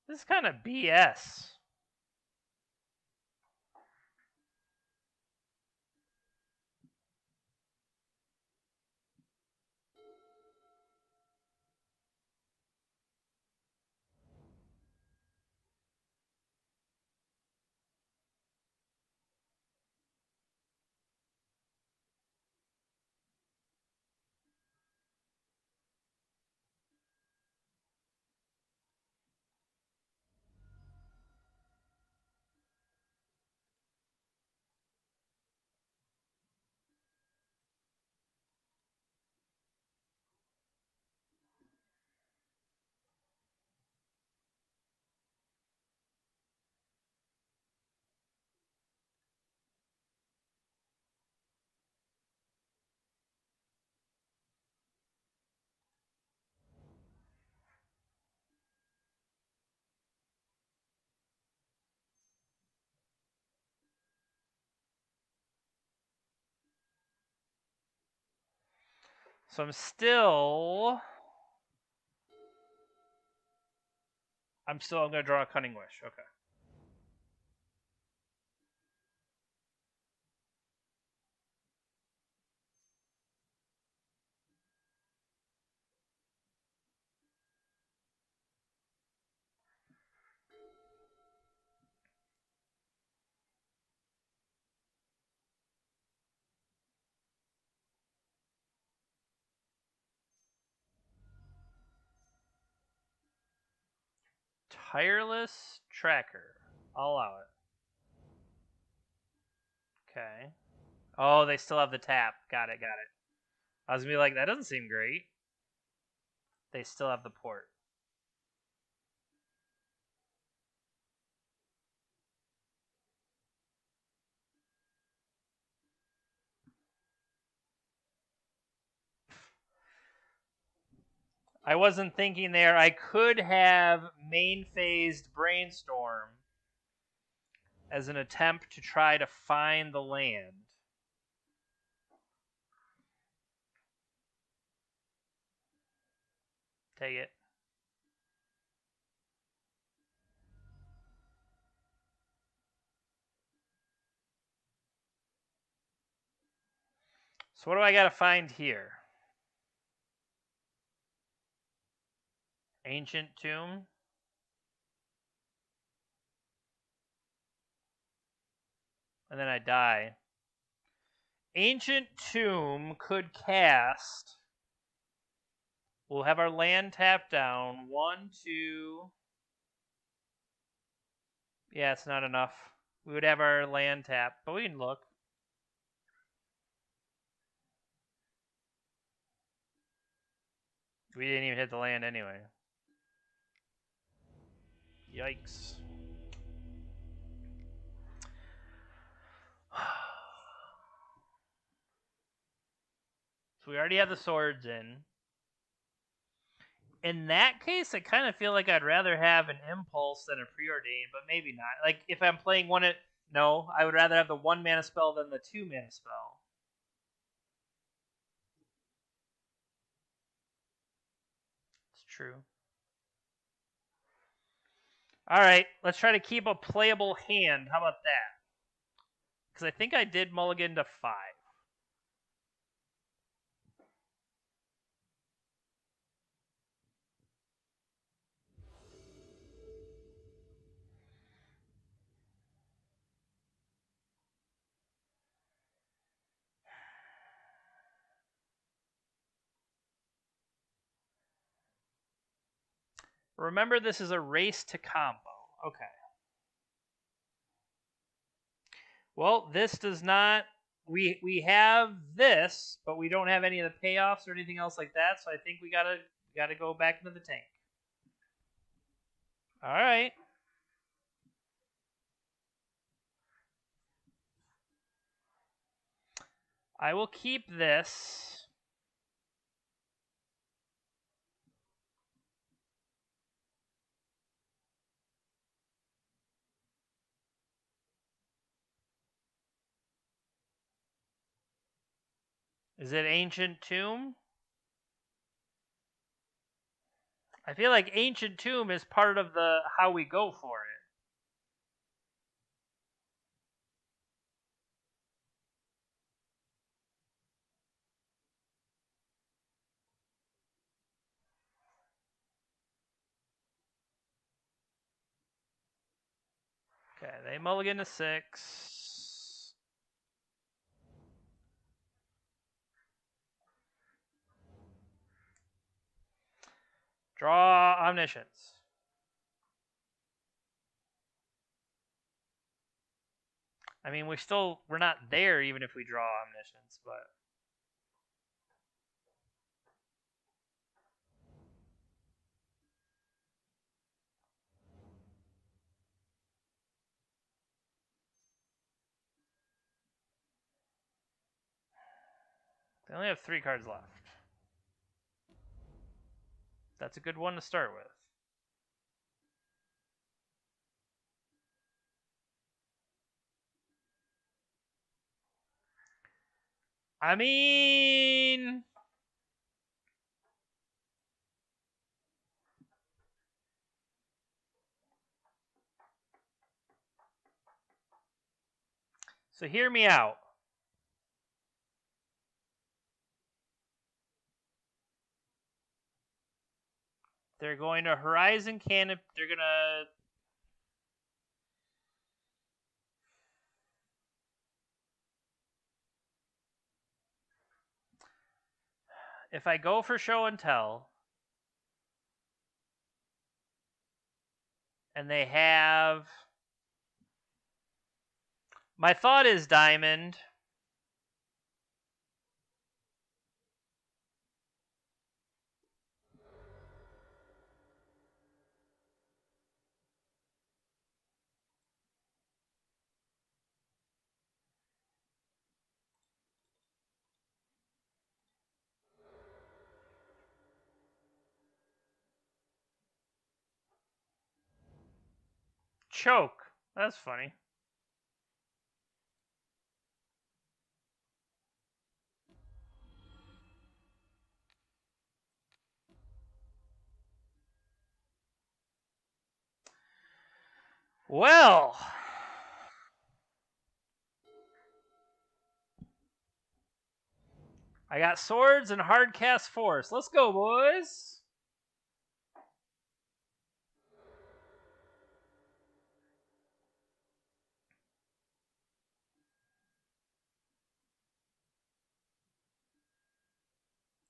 This is kind of BS. So I'm still going to draw a Cunning Wish. Okay. Tireless Tracker. I'll allow it. Okay. Oh, they still have the tap. Got it. I was going to be like, that doesn't seem great. They still have the port. I wasn't thinking there. I could have main phased Brainstorm as an attempt to try to find the land. Take it. So what do I got to find here? Ancient Tomb. And then I die. Ancient Tomb could cast. We'll have our land tapped down. 1, 2. Yeah, it's not enough. We would have our land tapped, but we can look. We didn't even hit the land anyway. Yikes. So we already have the swords in. In that case, I kind of feel like I'd rather have an impulse than a preordained, but maybe not. Like, if I'm playing one no, I would rather have the 1 mana spell than the 2 mana spell. It's true. Alright, let's try to keep a playable hand. How about that? Because I think I did mulligan to 5. Remember, this is a race to combo. Okay. Well, this does not. We have this, but we don't have any of the payoffs or anything else like that. So I think we gotta go back into the tank. All right. I will keep this. Is it Ancient Tomb? I feel like Ancient Tomb is part of the how we go for it. Okay, they mulligan to 6. Draw Omniscience. I mean, we're not there even if we draw Omniscience, but they only have 3 cards left. That's a good one to start with. I mean, so hear me out. They're going to Horizon Canopy. They're going to... If I go for Show and Tell, and they have... My thought is Diamond. Choke. That's funny. Well, I got Swords and Hardcast Force. Let's go, boys.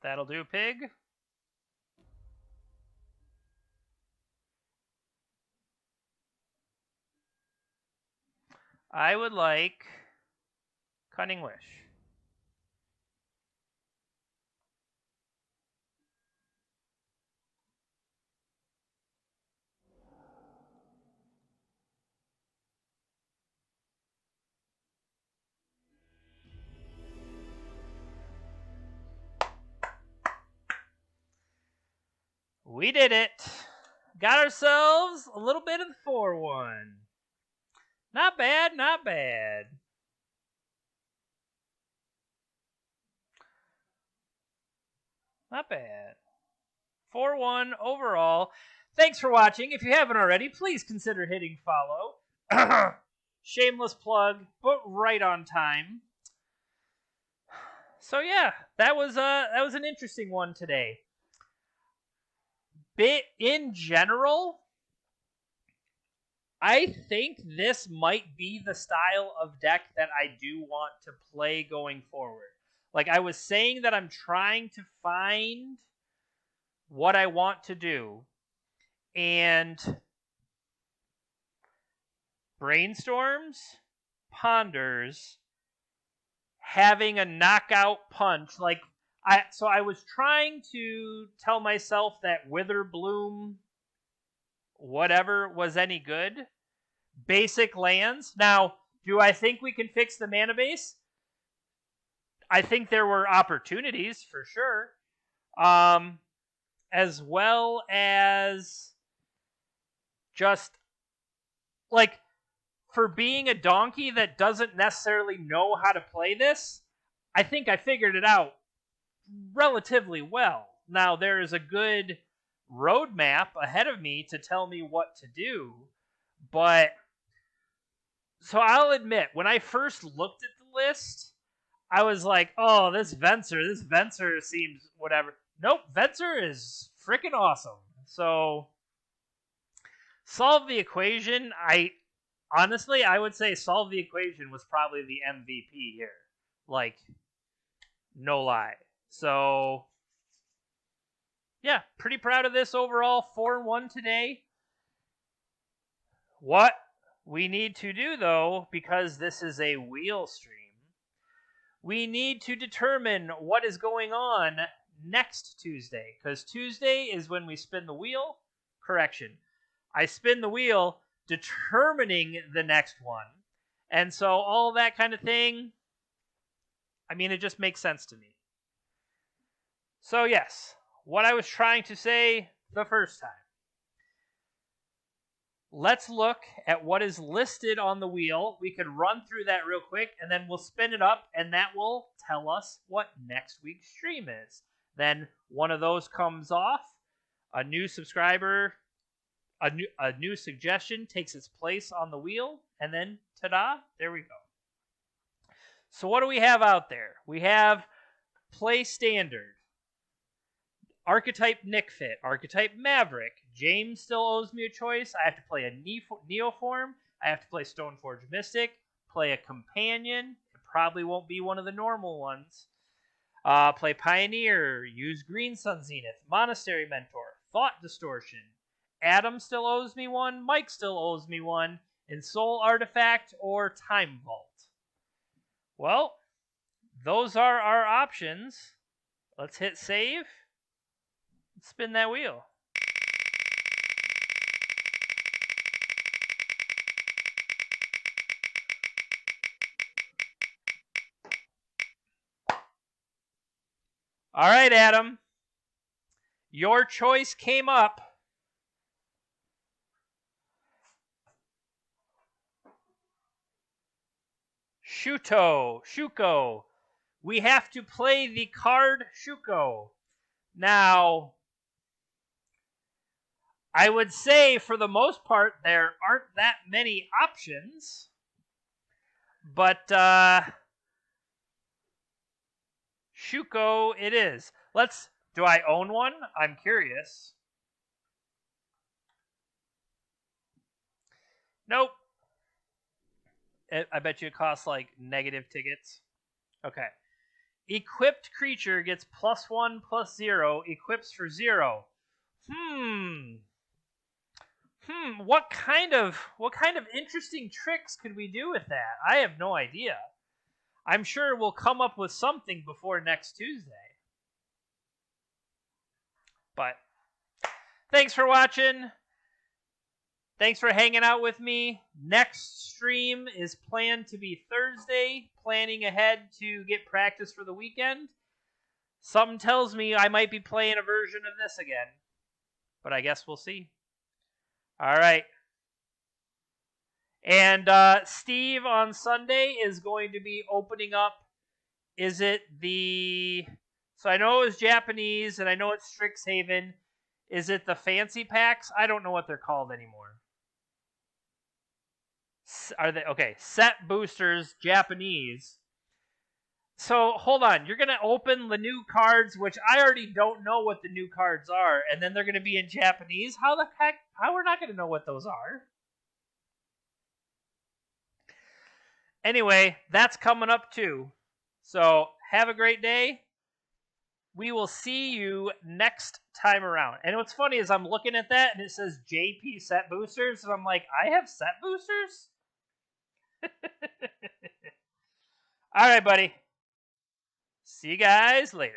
That'll do, Pig. I would like Cunning Wish. We did it. Got ourselves a little bit of the 4-1. Not bad, not bad. Not bad. 4-1 overall. Thanks for watching. If you haven't already, please consider hitting follow. Shameless plug, but right on time. So yeah, that was an interesting one today. In general, I think this might be the style of deck that I do want to play going forward. Like I was saying that I'm trying to find what I want to do, and brainstorms, ponders, having a knockout punch. Like I was trying to tell myself that Witherbloom, whatever, was any good. Basic lands. Now, do I think we can fix the mana base? I think there were opportunities for sure. As well as just like for being a donkey that doesn't necessarily know how to play this, I think I figured it out relatively well. Now, there is a good roadmap ahead of me to tell me what to do. But so I'll admit, when I first looked at the list, I was like, oh, this Venser seems whatever. Nope, Venser is freaking awesome. So Solve the Equation, honestly, I would say Solve the Equation was probably the MVP here. Like, no lie. So, yeah, pretty proud of this overall. 4-1 today. What we need to do, though, because this is a wheel stream, we need to determine what is going on next Tuesday. Because Tuesday is when we spin the wheel. Correction. I spin the wheel determining the next one. And so all that kind of thing, I mean, it just makes sense to me. So yes, what I was trying to say the first time. Let's look at what is listed on the wheel. We could run through that real quick, and then we'll spin it up, and that will tell us what next week's stream is. Then one of those comes off, a new subscriber, a new suggestion takes its place on the wheel, and then ta-da, there we go. So what do we have out there? We have Play Standard, Archetype Nick Fit, Archetype Maverick. James still owes me a choice. I have to play a Neoform. I have to play Stoneforge Mystic, play a Companion. It probably won't be one of the normal ones. Play Pioneer, use Green Sun Zenith, Monastery Mentor, Thought Distortion. Adam still owes me one, Mike still owes me one, and Soul Artifact or Time Vault. Well, those are our options. Let's hit save. Spin that wheel. All right, Adam. Your choice came up. Shuko. We have to play the card Shuko. Now, I would say for the most part there aren't that many options, but Shuko it is. Do I own one? I'm curious. Nope. I bet you it costs like negative tickets. Okay. Equipped creature gets +1/+0, equips for 0. What kind of interesting tricks could we do with that? I have no idea. I'm sure we'll come up with something before next Tuesday. But thanks for watching. Thanks for hanging out with me. Next stream is planned to be Thursday, planning ahead to get practice for the weekend. Something tells me I might be playing a version of this again, but I guess we'll see. All right. And Steve on Sunday is going to be opening up, so I know it was Japanese, and I know it's Strixhaven. Is it the fancy packs? I don't know what they're called anymore. Are they okay? Set boosters, Japanese. So hold on, you're gonna open the new cards, which I already don't know what the new cards are, and then they're gonna be in Japanese. How the heck? How we're not gonna know what those are? Anyway, that's coming up too. So have a great day. We will see you next time around. And what's funny is I'm looking at that and it says JP set boosters, and I'm like, I have set boosters? All right, buddy. See you guys later.